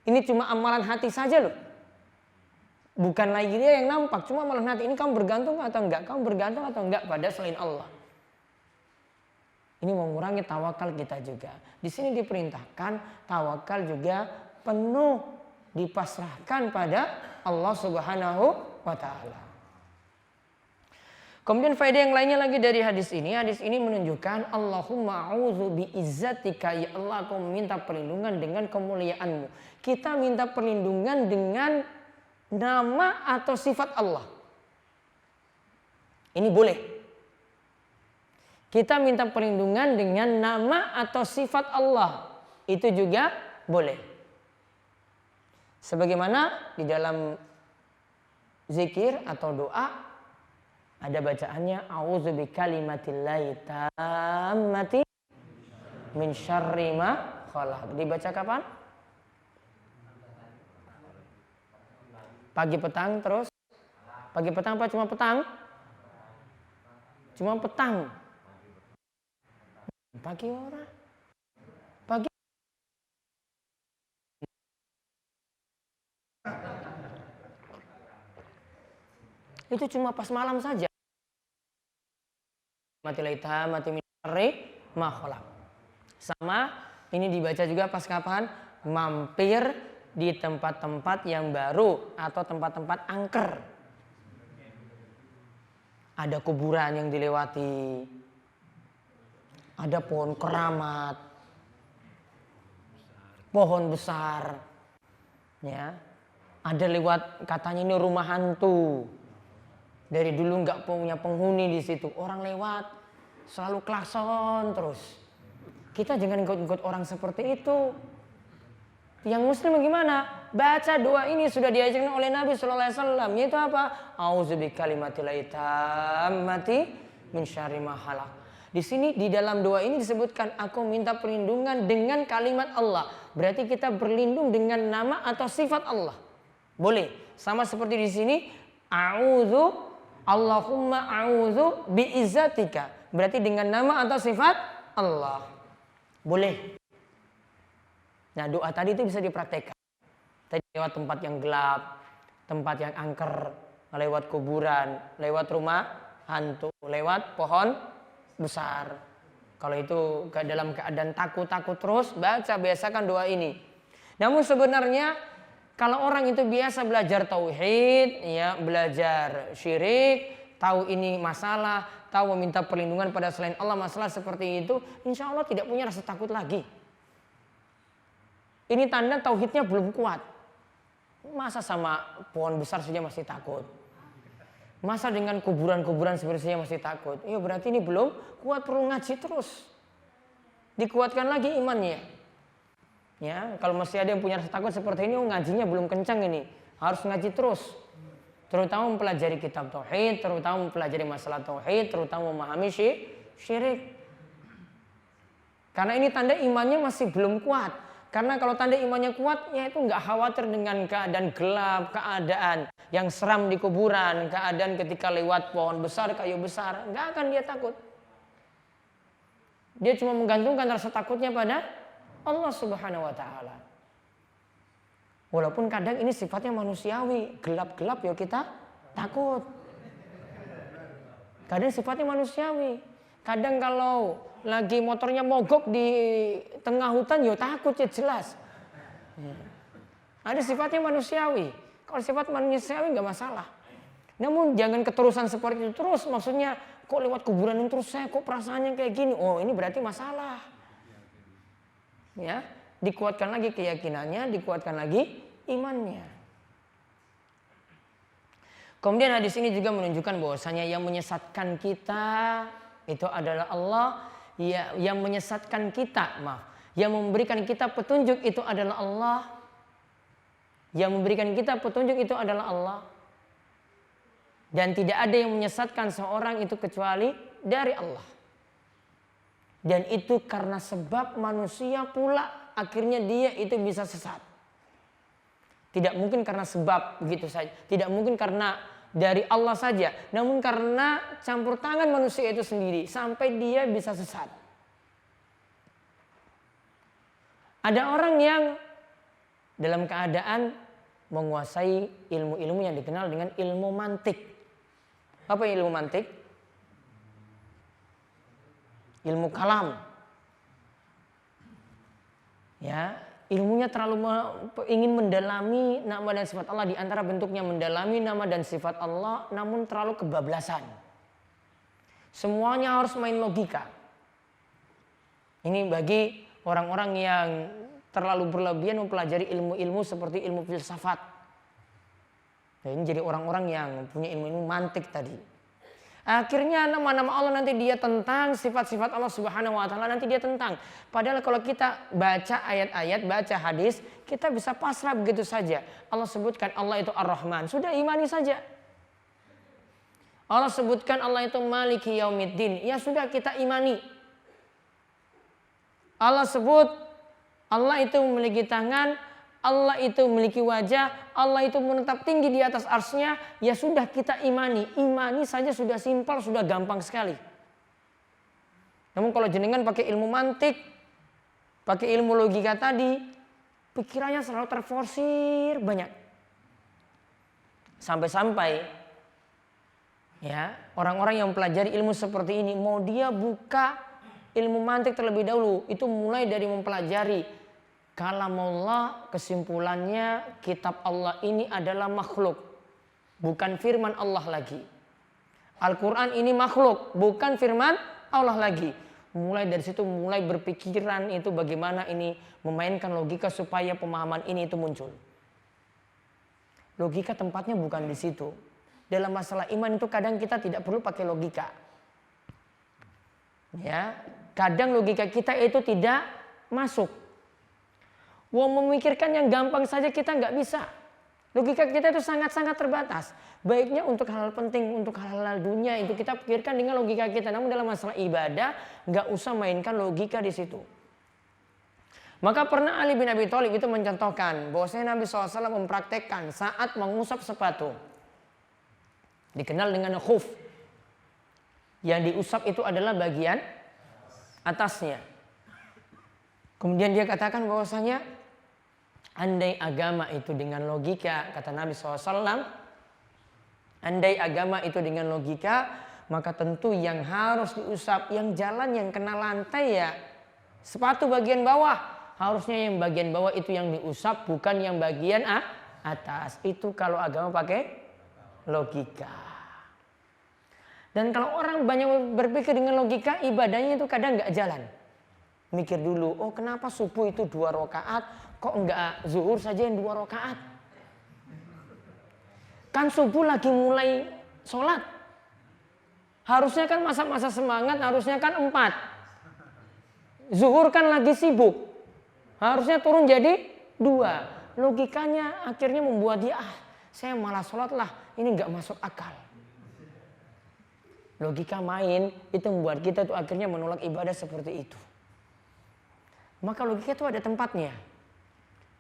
Ini cuma amalan hati saja loh. Bukan lagi dia yang nampak, cuma amalan hati. Ini kamu bergantung atau enggak? Kamu bergantung atau enggak pada selain Allah? Ini mengurangi tawakal kita juga. Di sini diperintahkan tawakal juga penuh dipasrahkan pada Allah Subhanahu wa taala. Kemudian faedah yang lainnya lagi dari hadis ini menunjukkan Allahumma a'udzu biizzatika, ya Allah aku meminta perlindungan dengan kemuliaan-Mu. Kita minta perlindungan dengan nama atau sifat Allah. Ini boleh. Kita minta perlindungan dengan nama atau sifat Allah. Itu juga boleh. Sebagaimana di dalam zikir atau doa ada bacaannya a'udzu bikalimatillahi tammati min syarri ma khalaq. Dibaca kapan? Pagi petang terus. Pagi petang apa cuma petang? Cuma petang. Pagi orang. Pagi. Itu cuma pas malam saja. Mati laita, mati minari, makhluk. Sama ini dibaca juga pas kapan? Mampir di tempat-tempat yang baru atau tempat-tempat angker. Ada kuburan yang dilewati. Ada pohon keramat. Pohon besar. Ya. Ada lewat katanya ini rumah hantu. Dari dulu nggak punya penghuni di situ. Orang lewat selalu klakson terus. Kita jangan ikut-ikut orang seperti itu. Yang muslim gimana? Baca doa ini sudah diajarkan oleh Nabi sallallahu alaihi wasallam, yaitu apa? A'udzu bikalimatillahi tammati min syarri ma khalaq. Di sini di dalam doa ini disebutkan aku minta perlindungan dengan kalimat Allah. Berarti kita berlindung dengan nama atau sifat Allah. Boleh. Sama seperti di sini Allahumma a'udzu biizzatika. Berarti dengan nama atau sifat Allah. Boleh. Nah, doa tadi itu bisa dipraktekkan. Tadi lewat tempat yang gelap, tempat yang angker, lewat kuburan, lewat rumah hantu, lewat pohon besar. Kalau itu dalam keadaan takut terus, biasakan doa ini. Namun sebenarnya kalau orang itu biasa belajar tauhid, ya, belajar syirik, tahu ini masalah, tahu meminta perlindungan pada selain Allah, masalah seperti itu, insya Allah tidak punya rasa takut lagi. Ini tanda tauhidnya belum kuat. Masa sama pohon besar saja masih takut? Masa dengan kuburan-kuburan seperti saya masih takut? Ya berarti ini belum kuat, perlu ngaji terus. Dikuatkan lagi imannya. Ya, kalau masih ada yang punya rasa takut seperti ini, ngajinya belum kencang ini. Harus ngaji terus. Terutama mempelajari kitab tauhid, terutama mempelajari masalah tauhid, terutama memahami syirik. Karena ini tanda imannya masih belum kuat. Karena kalau tanda imannya kuat, ya itu nggak khawatir dengan keadaan gelap, keadaan yang seram di kuburan, keadaan ketika lewat pohon besar, kayu besar, nggak akan dia takut. Dia cuma menggantungkan rasa takutnya pada Allah Subhanahu wa ta'ala. Walaupun kadang ini sifatnya manusiawi, gelap-gelap ya kita takut. Kadang sifatnya manusiawi. Kadang kalau lagi motornya mogok di tengah hutan ya takut, ya jelas. Ada sifatnya manusiawi. Kalau sifat manusiawi nggak masalah. Namun jangan keterusan seperti itu terus. Maksudnya kok lewat kuburan ini terus saya kok perasaannya kayak gini. Oh, ini berarti masalah. Ya, dikuatkan lagi keyakinannya, dikuatkan lagi imannya. Kemudian hadis ini juga menunjukkan bahwasanya yang menyesatkan kita itu adalah Allah, ya, yang menyesatkan kita, yang memberikan kita petunjuk itu adalah Allah. Yang memberikan kita petunjuk itu adalah Allah. Dan tidak ada yang menyesatkan seorang itu kecuali dari Allah. Dan itu karena sebab manusia pula akhirnya dia itu bisa sesat. Tidak mungkin karena sebab begitu saja. Tidak mungkin karena dari Allah saja. Namun karena campur tangan manusia itu sendiri sampai dia bisa sesat. Ada orang yang dalam keadaan menguasai ilmu-ilmu yang dikenal dengan ilmu mantik. Apa ilmu mantik? Ilmu kalam. Ya, ilmunya terlalu ingin mendalami nama dan sifat Allah, di antara bentuknya mendalami nama dan sifat Allah namun terlalu kebablasan. Semuanya harus main logika. Ini bagi orang-orang yang terlalu berlebihan mempelajari ilmu-ilmu seperti ilmu filsafat. Nah, ini jadi orang-orang yang punya ilmu-ilmu mantik tadi. Akhirnya nama-nama Allah nanti dia tentang, sifat-sifat Allah Subhanahu wa ta'ala nanti dia tentang. Padahal kalau kita baca ayat-ayat, baca hadis, kita bisa pasrah begitu saja. Allah sebutkan Allah itu Ar-Rahman, sudah imani saja. Allah sebutkan Allah itu Maliki Yaumiddin, ya sudah kita imani. Allah sebut Allah itu memiliki tangan, Allah itu memiliki wajah, Allah itu menetap tinggi di atas arsy-Nya, ya sudah kita imani. Imani saja sudah simpel, sudah gampang sekali. Namun kalau jenengan pakai ilmu mantik, pakai ilmu logika tadi, pikirannya selalu terforsir banyak. Sampai-sampai ya, orang-orang yang mempelajari ilmu seperti ini, mau dia buka ilmu mantik terlebih dahulu, itu mulai dari mempelajari kalamullah, kesimpulannya kitab Allah ini adalah makhluk, bukan firman Allah lagi. Al-Quran ini makhluk, bukan firman Allah lagi. Mulai dari situ mulai berpikiran itu bagaimana ini memainkan logika supaya pemahaman ini itu muncul. Logika tempatnya bukan di situ. Dalam masalah iman itu kadang kita tidak perlu pakai logika. Ya, kadang logika kita itu tidak masuk. Wah, memikirkan yang gampang saja kita nggak bisa. Logika kita itu sangat-sangat terbatas. Baiknya untuk hal-hal penting, untuk hal-hal dunia itu kita pikirkan dengan logika kita. Namun dalam masalah ibadah nggak usah mainkan logika di situ. Maka pernah Ali bin Abi Thalib itu mencontohkan bahwasanya Nabi SAW mempraktekkan saat mengusap sepatu. Dikenal dengan khuf. Yang diusap itu adalah bagian atasnya. Kemudian dia katakan bahwasanya andai agama itu dengan logika, kata Nabi SAW, andai agama itu dengan logika, maka tentu yang harus diusap, yang jalan, yang kena lantai ya sepatu bagian bawah. Harusnya yang bagian bawah itu yang diusap, bukan yang bagian atas. Itu kalau agama pakai logika. Dan kalau orang banyak berpikir dengan logika, ibadahnya itu kadang nggak jalan. Mikir dulu, oh kenapa subuh itu 2 rakaat, kok enggak zuhur saja yang 2 rakaat? Kan subuh lagi mulai sholat. Harusnya kan masa-masa semangat, harusnya kan 4. Zuhur kan lagi sibuk. Harusnya turun jadi 2. Logikanya akhirnya membuat dia, saya malah sholat lah, ini enggak masuk akal. Logika main itu membuat kita tuh akhirnya menolak ibadah seperti itu. Maka logika itu ada tempatnya.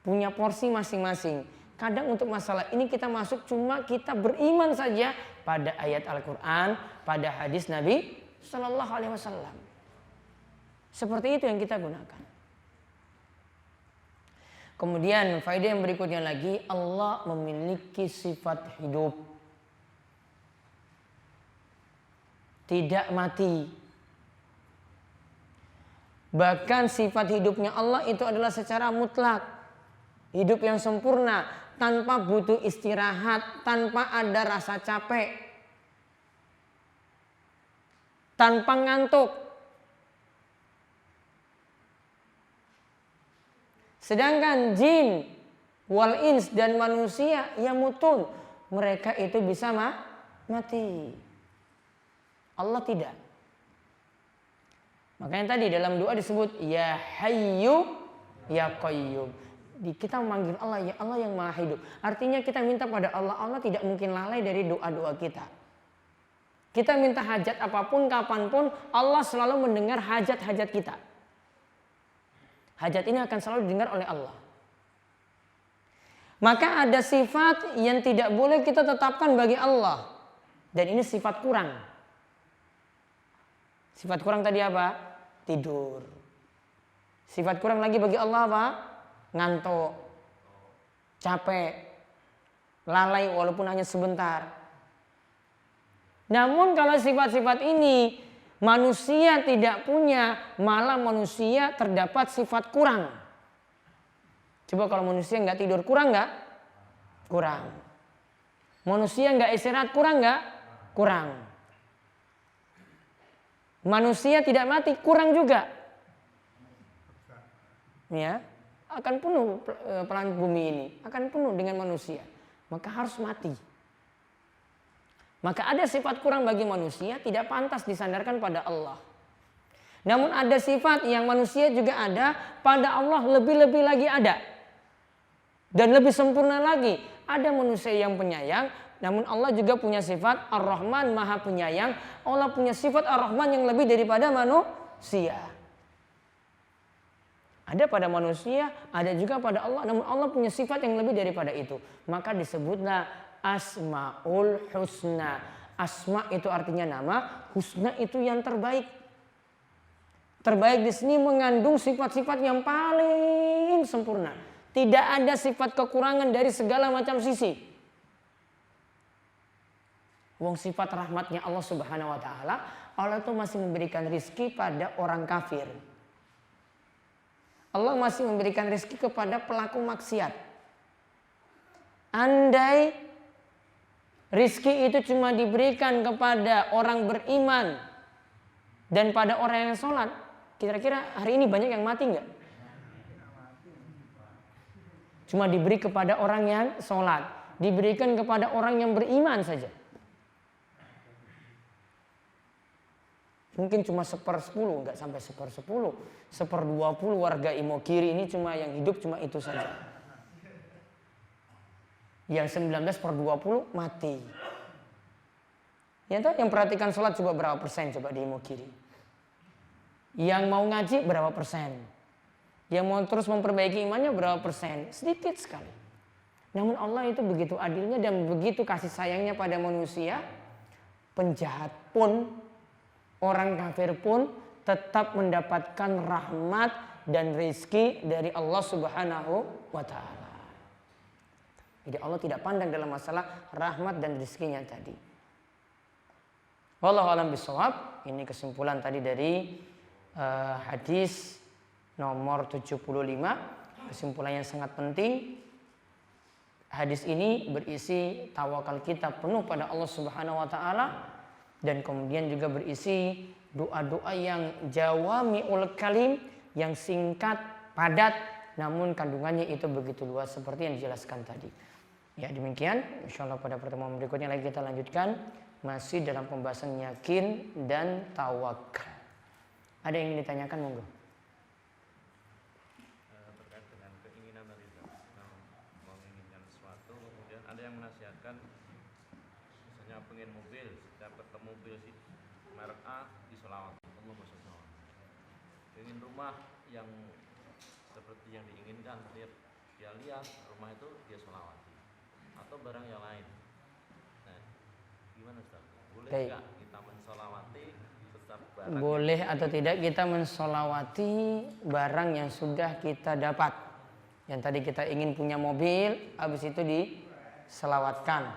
Punya porsi masing-masing. Kadang untuk masalah ini kita masuk cuma kita beriman saja pada ayat Al-Quran, pada hadis Nabi Sallallahu Alaihi Wasallam. Seperti itu yang kita gunakan. Kemudian faedah yang berikutnya lagi, Allah memiliki sifat hidup. Tidak mati. Bahkan sifat hidupnya Allah itu adalah secara mutlak. Hidup yang sempurna, tanpa butuh istirahat, tanpa ada rasa capek, tanpa ngantuk. Sedangkan jin, wal ins dan manusia yang mutun, mereka itu bisa mati. Allah tidak. Makanya tadi dalam doa disebut ya hayyu ya qayyum. Kita memanggil Allah, ya Allah yang maha hidup. Artinya kita minta pada Allah, Allah tidak mungkin lalai dari doa-doa kita. Kita minta hajat apapun, kapanpun, Allah selalu mendengar hajat-hajat kita. Hajat ini akan selalu didengar oleh Allah. Maka ada sifat yang tidak boleh kita tetapkan bagi Allah. Dan ini sifat kurang. Sifat kurang tadi apa? Tidur. Sifat kurang lagi bagi Allah apa? Ngantuk, capek, lalai walaupun hanya sebentar. Namun kalau sifat-sifat ini manusia tidak punya, malah manusia terdapat sifat kurang. Coba kalau manusia nggak tidur, kurang nggak? Kurang. Manusia nggak istirahat, kurang nggak? Kurang. Manusia tidak mati, kurang juga. Ya, akan penuh planet bumi ini, akan penuh dengan manusia. Maka harus mati. Maka ada sifat kurang bagi manusia, tidak pantas disandarkan pada Allah. Namun ada sifat yang manusia juga ada, pada Allah lebih-lebih lagi ada. Dan lebih sempurna lagi. Ada manusia yang penyayang, namun Allah juga punya sifat Ar-Rahman, Maha Penyayang. Allah punya sifat Ar-Rahman yang lebih daripada manusia. Ada pada manusia, ada juga pada Allah. Namun Allah punya sifat yang lebih daripada itu. Maka disebutlah Asmaul Husna. Asma itu artinya nama, husna itu yang terbaik. Terbaik di sini mengandung sifat-sifat yang paling sempurna. Tidak ada sifat kekurangan dari segala macam sisi. Wong sifat rahmatnya Allah Subhanahu wa taala, Allah itu masih memberikan rizki pada orang kafir. Allah masih memberikan rizki kepada pelaku maksiat. Andai rizki itu cuma diberikan kepada orang beriman dan pada orang yang sholat, kira-kira hari ini banyak yang mati nggak? Cuma diberi kepada orang yang sholat, diberikan kepada orang yang beriman saja. Mungkin cuma 1/10, nggak sampai 1/10, 1/20 warga Imogiri ini cuma yang hidup cuma itu saja. Yang 19/20 mati. Yang perhatikan sholat coba berapa persen coba di Imogiri. Yang mau ngaji berapa persen. Yang mau terus memperbaiki imannya berapa persen. Sedikit sekali. Namun Allah itu begitu adilnya dan begitu kasih sayangnya pada manusia. penjahat pun, orang kafir pun tetap mendapatkan rahmat dan rizki dari Allah Subhanahu wa ta'ala. Jadi Allah tidak pandang dalam masalah rahmat dan rizkinya tadi. Wallahu a'lam bishawab. Ini kesimpulan tadi dari hadis nomor 75. Kesimpulan yang sangat penting. Hadis ini berisi tawakal kita penuh pada Allah Subhanahu wa ta'ala, dan kemudian juga berisi doa-doa yang jawami'ul kalim, yang singkat, padat, namun kandungannya itu begitu luas seperti yang dijelaskan tadi. Ya, demikian. Insyaallah pada pertemuan berikutnya lagi kita lanjutkan masih dalam pembahasan yakin dan tawakal. Ada yang ingin ditanyakan, monggo. Terkait dengan keinginan tadi, menginginkan sesuatu, kemudian ada yang menasihatkan, misalnya pengen mobil, setiap ketemu mobil sih merek A disolawat, ingin rumah yang seperti yang diinginkan, dia lihat rumah itu dia solawati, atau barang yang lain. Nah, gimana Ustaz? Boleh nggak kita mensolawati tetap barang? Boleh atau tidak kita mensolawati barang yang sudah kita dapat. Yang tadi kita ingin punya mobil, habis itu diselawatkan.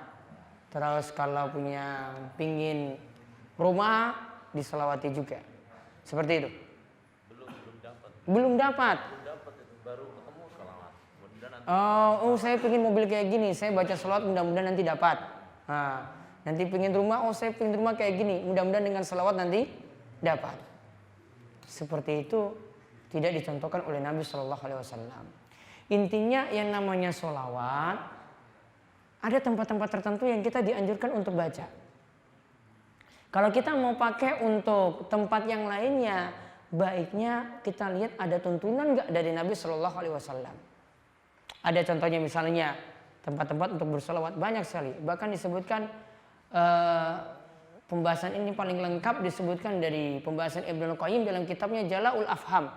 Terus kalau punya pingin rumah, diselawati juga. Seperti itu. Belum dapat. Baru ketemu selawat. Oh, saya pengen mobil kayak gini, saya baca selawat, mudah-mudahan nanti dapat. Nah, nanti pengen rumah, saya pengen rumah kayak gini, mudah-mudahan dengan selawat nanti dapat. Seperti itu tidak dicontohkan oleh Nabi Shallallahu Alaihi Wasallam. Intinya yang namanya selawat, ada tempat-tempat tertentu yang kita dianjurkan untuk baca. Kalau kita mau pakai untuk tempat yang lainnya, baiknya kita lihat ada tuntunan nggak dari Nabi Shallallahu Alaihi Wasallam. Ada contohnya misalnya tempat-tempat untuk bersolawat banyak sekali. Bahkan disebutkan pembahasan ini paling lengkap disebutkan dari pembahasan Ibnu Qayyim dalam kitabnya Jala'ul Afham.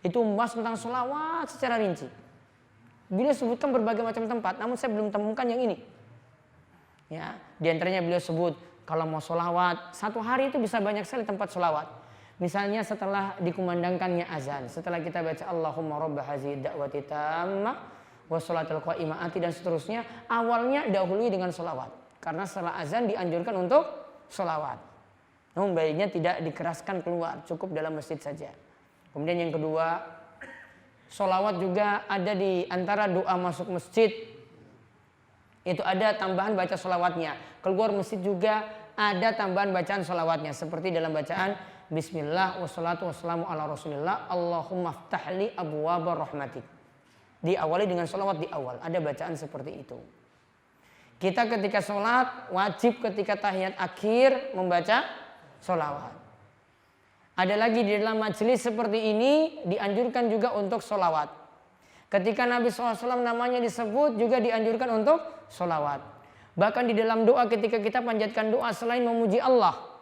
Itu membahas tentang solawat secara rinci. Beliau sebutkan berbagai macam tempat, namun saya belum temukan yang ini. Ya, di antaranya beliau sebut kalau mau solawat satu hari itu bisa banyak sekali tempat solawat. Misalnya setelah dikumandangkannya azan, setelah kita baca Allahumma rabba hazihi da'wati tammah wa sholatil qa'imati dan seterusnya, awalnya dahului dengan solawat. Karena setelah azan dianjurkan untuk solawat. Namun baiknya tidak dikeraskan keluar, cukup dalam masjid saja. Kemudian yang kedua, solawat juga ada di antara doa masuk masjid. Itu ada tambahan baca solawatnya. Keluar masjid juga ada tambahan bacaan solawatnya. Seperti dalam bacaan Bismillah wassalatu wassalamu ala rasulillah Allahumma ftahli abwaba rahmatik. Diawali dengan solawat di awal. Ada bacaan seperti itu. Kita ketika sholat wajib ketika tahiyat akhir membaca solawat. Ada lagi di dalam majelis seperti ini dianjurkan juga untuk solawat. Ketika Nabi SAW namanya disebut juga dianjurkan untuk solawat. Bahkan di dalam doa ketika kita panjatkan doa selain memuji Allah.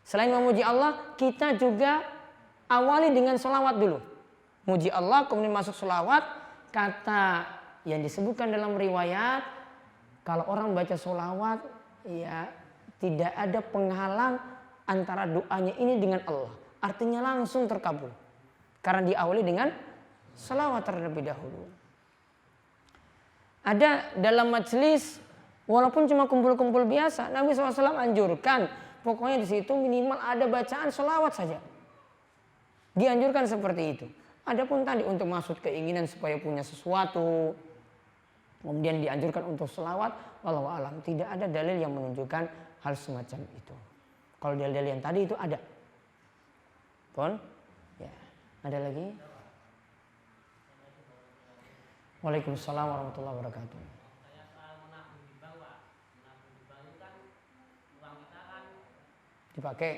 Selain memuji Allah kita juga awali dengan solawat dulu. Muji Allah kemudian masuk solawat. Kata yang disebutkan dalam riwayat, kalau orang baca solawat ya tidak ada penghalang antara doanya ini dengan Allah. Artinya langsung terkabul. Karena diawali dengan salawat terlebih dahulu. Ada dalam majelis, walaupun cuma kumpul-kumpul biasa, Nabi SAW anjurkan. Pokoknya di situ minimal ada bacaan salawat saja. Dianjurkan seperti itu. Adapun tadi untuk maksud keinginan supaya punya sesuatu, kemudian dianjurkan untuk salawat, wallahu alam tidak ada dalil yang menunjukkan hal semacam itu. Kalau dalil yang tadi itu ada. Pun, ya. Ada lagi? Waalaikumsalam warahmatullahi wabarakatuh. Dipakai.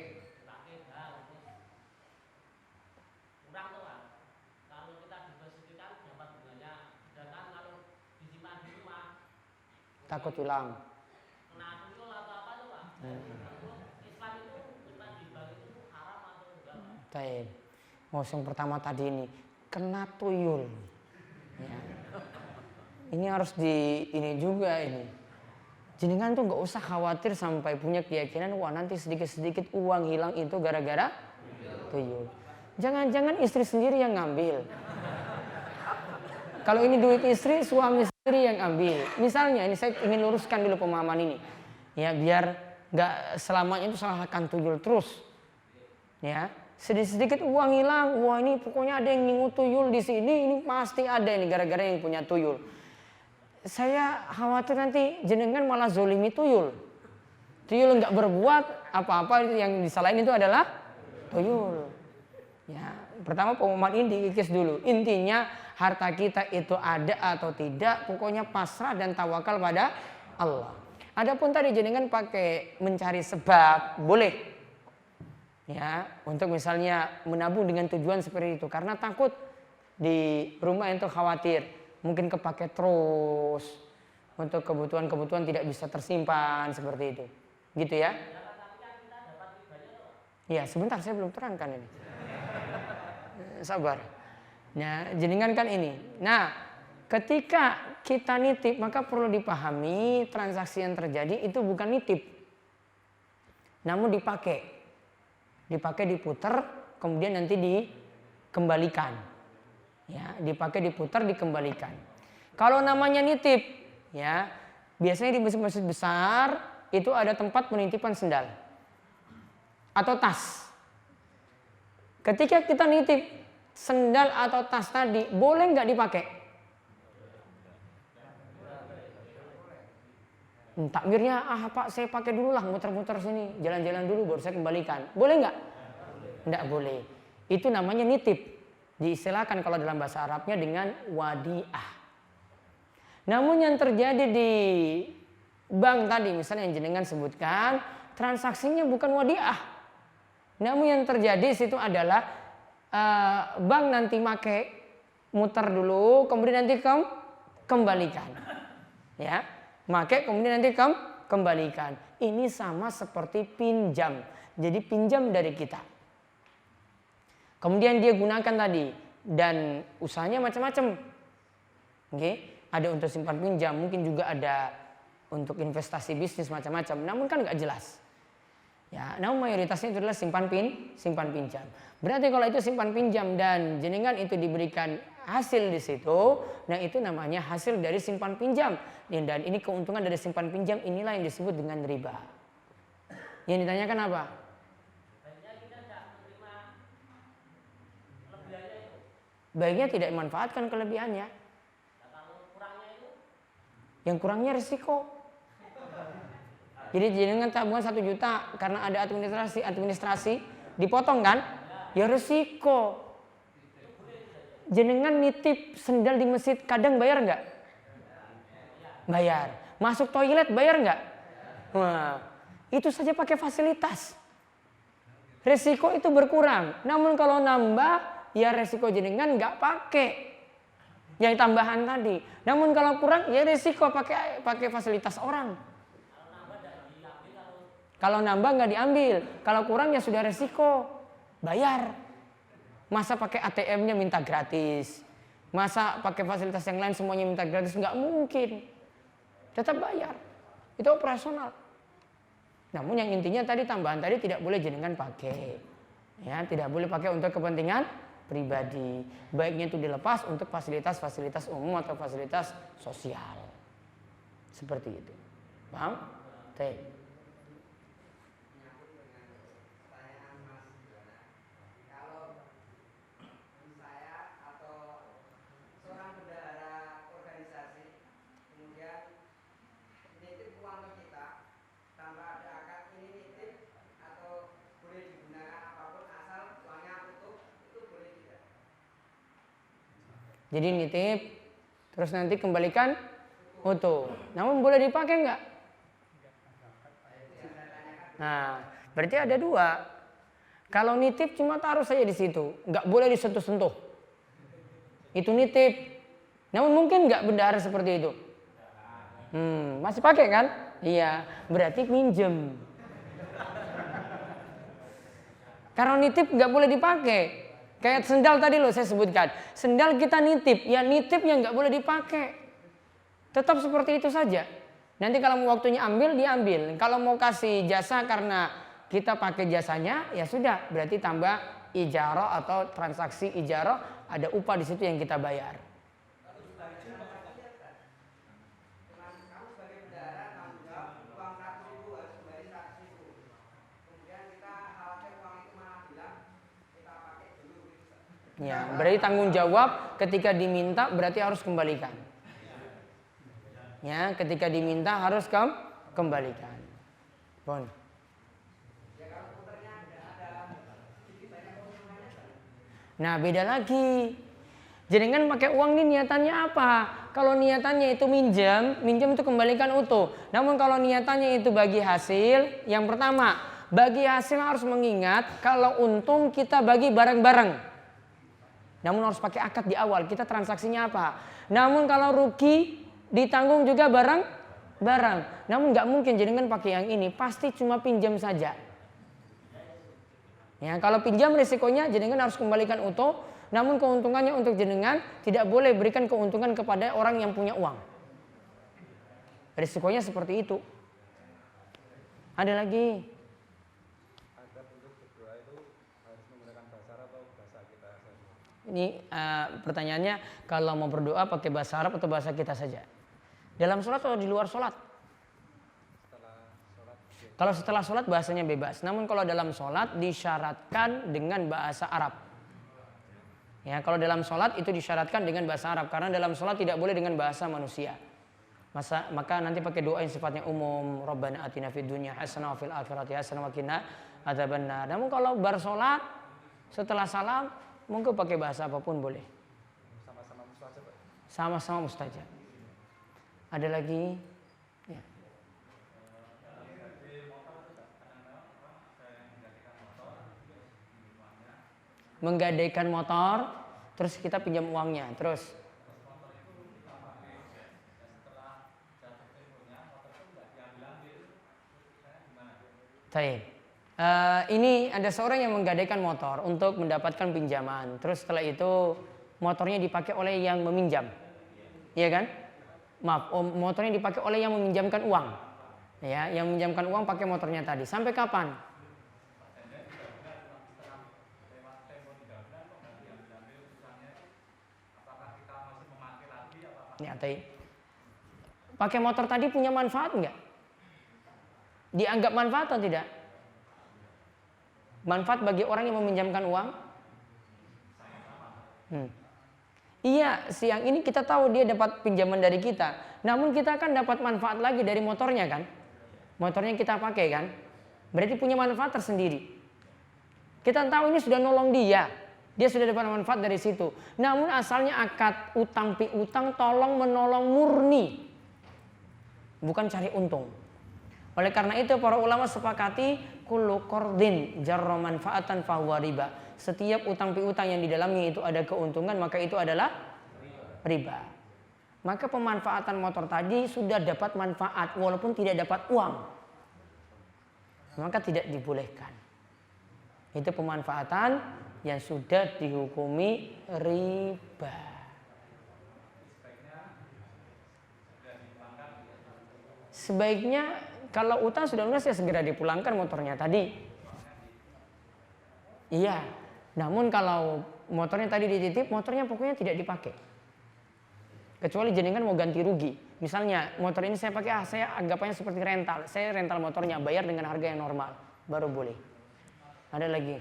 Takut hilang. Taib. Yang pertama tadi ini kena tuyul. Ya. Ini harus ini juga ini. Jenengan tuh nggak usah khawatir sampai punya keyakinan wah nanti sedikit-sedikit uang hilang itu gara-gara tuyul. Jangan-jangan istri sendiri yang ngambil. Kalau ini duit istri, suami sendiri yang ambil. Misalnya ini saya ingin luruskan dulu pemahaman ini. Ya biar nggak selamanya itu salahkan tuyul terus. Ya, sedikit-sedikit uang hilang, wah ini pokoknya ada yang ngingu tuyul di sini, ini pasti ada ini gara-gara yang punya tuyul. Saya khawatir nanti jenengan malah zolimi tuyul. Tuyul nggak berbuat apa-apa, yang disalahin itu adalah tuyul. Ya, pertama pemahaman ini dikikis dulu. Intinya harta kita itu ada atau tidak, pokoknya pasrah dan tawakal pada Allah. Adapun tadi jenengan pakai mencari sebab, boleh. Ya, untuk misalnya menabung dengan tujuan seperti itu karena takut di rumah itu khawatir mungkin kepake terus untuk kebutuhan-kebutuhan tidak bisa tersimpan seperti itu. Gitu ya. Ya, sebentar saya belum terangkan ini. Sabar. Nah, jenengan kan ini. Nah, ketika kita nitip maka perlu dipahami transaksi yang terjadi itu bukan nitip. Namun dipakai. Dipakai diputar kemudian nanti dikembalikan. Ya, dipakai diputar dikembalikan. Kalau namanya nitip, ya, biasanya di masjid-masjid besar itu ada tempat penitipan sendal atau tas. Ketika kita nitip sendal atau tas tadi, boleh nggak dipakai? Takmirnya, Pak saya pakai dulu lah, muter-muter sini, jalan-jalan dulu baru saya kembalikan. Boleh nggak? Nggak boleh. Itu namanya nitip. Diistilahkan kalau dalam bahasa Arabnya dengan wadiah. Namun yang terjadi di bank tadi, misalnya yang jenengan sebutkan, transaksinya bukan wadiah. Namun yang terjadi situ adalah bank nanti make muter dulu, kemudian nanti kembalikan. Ya. Make kemudian nanti kembalikan. Ini sama seperti pinjam. Jadi pinjam dari kita. Kemudian dia gunakan tadi dan usahanya macam-macam. Oke, ada untuk simpan pinjam, mungkin juga ada untuk investasi bisnis macam-macam. Namun kan nggak jelas. Ya, namun mayoritasnya itu adalah simpan pinjam. Berarti kalau itu simpan pinjam dan jenengan itu diberikan hasil di situ, nah itu namanya hasil dari simpan pinjam. Dan ini keuntungan dari simpan pinjam inilah yang disebut dengan riba. Yang ditanyakan apa? Baiknya tidak memanfaatkan kelebihannya. Yang kurangnya risiko. Jadi jenengan tabungan 1 juta karena ada administrasi dipotong kan? Ya risiko. Jenengan nitip sendal di masjid kadang bayar nggak? Bayar. Masuk toilet bayar nggak? Wah, itu saja pakai fasilitas. Risiko itu berkurang. Namun kalau nambah, ya risiko jenengan nggak pakai yang tambahan tadi. Namun kalau kurang, ya risiko pakai fasilitas orang. Kalau nambah nggak diambil, kalau kurang ya sudah risiko, bayar. Masa pakai ATM-nya minta gratis, masa pakai fasilitas yang lain semuanya minta gratis, nggak mungkin. Tetap bayar, itu operasional. Namun yang intinya tadi tambahan tadi tidak boleh jenengan pakai, ya tidak boleh pakai untuk kepentingan pribadi. Baiknya itu dilepas untuk fasilitas-fasilitas umum atau fasilitas sosial, seperti itu. Paham? Baik. Jadi nitip, terus nanti kembalikan utuh. Namun boleh dipakai nggak? Nah, berarti ada 2. Kalau nitip cuma taruh saja di situ, nggak boleh disentuh-sentuh. Itu nitip. Namun mungkin nggak bendahara seperti itu. Masih pakai kan? Iya, berarti minjem. Karena nitip nggak boleh dipakai. Kayak sendal tadi loh saya sebutkan. Sendal kita nitip, ya nitip yang nggak boleh dipakai. Tetap seperti itu saja. Nanti kalau mau waktunya ambil, dia ambil. Kalau mau kasih jasa karena kita pakai jasanya, ya sudah, berarti tambah ijarah atau transaksi ijarah, ada upah di situ yang kita bayar. Ya, berarti tanggung jawab ketika diminta berarti harus kembalikan. Ya, ketika diminta harus kembalikan. Bon. Nah, beda lagi. Jenengan pakai uang ini niatannya apa? Kalau niatannya itu minjam itu kembalikan utuh. Namun kalau niatannya itu bagi hasil, yang pertama, bagi hasil harus mengingat kalau untung kita bagi bareng-bareng. Namun harus pakai akad di awal, kita transaksinya apa. Namun kalau rugi ditanggung juga bareng. Namun nggak mungkin jenengan pakai yang ini, pasti cuma pinjam saja. Ya, kalau pinjam risikonya jenengan harus kembalikan utuh. Namun keuntungannya untuk jenengan tidak boleh berikan keuntungan kepada orang yang punya uang. Risikonya seperti itu. Ada lagi. Ini pertanyaannya, kalau mau berdoa pakai bahasa Arab atau bahasa kita saja? Dalam sholat atau di luar sholat? Kalau setelah sholat bahasanya bebas. Namun kalau dalam sholat disyaratkan dengan bahasa Arab. Ya, kalau dalam sholat itu disyaratkan dengan bahasa Arab. Karena dalam sholat tidak boleh dengan bahasa manusia. Maka nanti pakai doa yang sifatnya umum. Rabbana atina fid dunya hasanah wa fil akhirati hasanah wa qina adzabannar. Namun kalau bersolat setelah salam, monggo pakai bahasa apapun boleh. Sama-sama mustajab. Sama-sama mustajab. Ada lagi? Ya. Menggadaikan motor, terus kita pinjam uangnya, terus. Baik. Ini ada seorang yang menggadaikan motor untuk mendapatkan pinjaman. Terus setelah itu motornya dipakai oleh yang meminjam. Iya kan? Maaf, motornya dipakai oleh yang meminjamkan uang. Ya, yang meminjamkan uang pakai motornya tadi. Sampai kapan? Ya, pakai motor tadi punya manfaat enggak? Dianggap manfaat atau tidak? Manfaat bagi orang yang meminjamkan uang? Iya, siang ini kita tahu dia dapat pinjaman dari kita. Namun kita kan dapat manfaat lagi dari motornya kan? Motornya kita pakai kan? Berarti punya manfaat tersendiri. Kita tahu ini sudah nolong dia. Dia sudah dapat manfaat dari situ. Namun asalnya akad utang piutang tolong menolong murni. Bukan cari untung. Oleh karena itu para ulama sepakati kullu qardin jarra manfaatan fahuwa riba. Setiap utang piutang yang di dalamnya itu ada keuntungan, maka itu adalah riba. Maka pemanfaatan motor tadi sudah dapat manfaat walaupun tidak dapat uang. Maka tidak dibolehkan. Itu pemanfaatan yang sudah dihukumi riba. Sebaiknya kalau utang sudah lunas ya segera dipulangkan motornya tadi. Iya. Namun kalau motornya tadi dititip, motornya pokoknya tidak dipakai. Kecuali jenengan mau ganti rugi. Misalnya motor ini saya pakai, saya anggapannya seperti rental. Saya rental motornya, bayar dengan harga yang normal. Baru boleh. Ada lagi?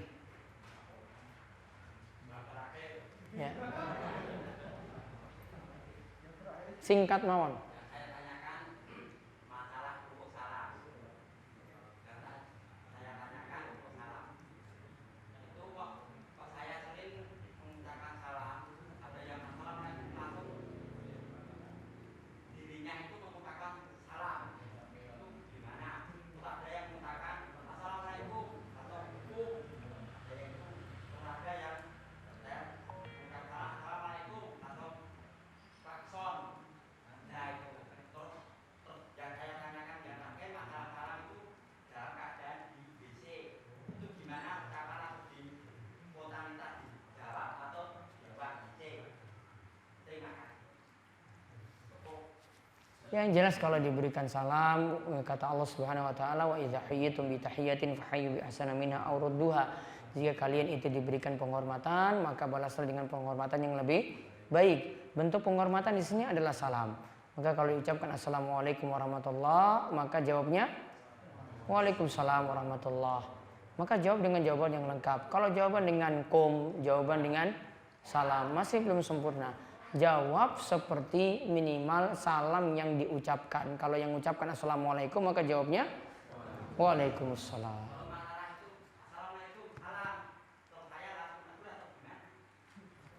Ya. Singkat mawon. Yang jelas kalau diberikan salam, kata Allah Subhanahu wa taala, wa idza hayyitum bi tahiyatin fahayyu bi ahsana minha aw rudduha. Jika kalian itu diberikan penghormatan, maka balaslah dengan penghormatan yang lebih baik. Bentuk penghormatan di sini adalah salam. Maka kalau diucapkan assalamualaikum warahmatullah, maka jawabnya waalaikumsalam warahmatullah. Maka jawab dengan jawaban yang lengkap. Kalau jawaban dengan jawaban dengan salam masih belum sempurna. Jawab seperti minimal salam yang diucapkan. Kalau yang mengucapkan assalamualaikum, maka jawabnya waalaikumsalam.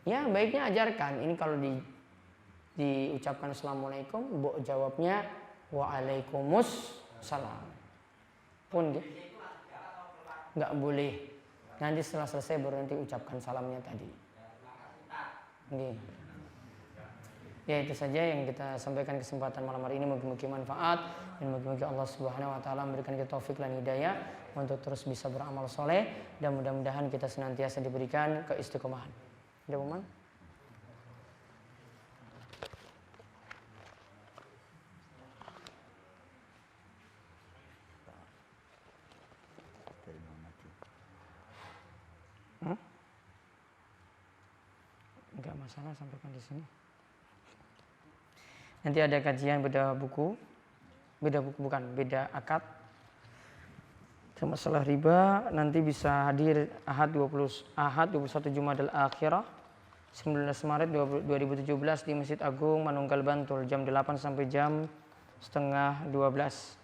Ya, baiknya ajarkan. Ini kalau diucapkan assalamualaikum, jawabnya waalaikumsalam. Pun nggak boleh. Nanti setelah selesai baru nanti ucapkan salamnya tadi. Oke. Ya, itu saja yang kita sampaikan kesempatan malam hari ini. Moga-moga manfaat dan moga-moga Allah Subhanahu wa taala memberikan kita taufik dan hidayah untuk terus bisa beramal soleh, dan mudah-mudahan kita senantiasa diberikan keistiqomahan. Ada Uman? Enggak masalah, sampaikan di sini. Nanti ada kajian beda akad. Masalah riba nanti bisa hadir Ahad 21 Jumadil Akhirah 19 Maret 2017 di Masjid Agung Manunggal Bantul jam 8 sampai jam setengah 12.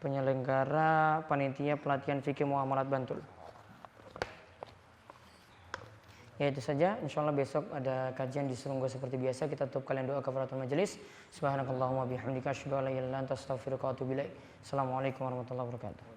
Penyelenggara panitia pelatihan fikih muamalat Bantul. Ya, itu saja. Insyaallah besok ada kajian di Serunggo seperti biasa. Kita tutup kalian doa kafaratul majelis. Subhanakallahumma bihamdika asyhadu an la ilaha illa anta astaghfiruka wa atubu ilaik. Assalamualaikum warahmatullahi wabarakatuh.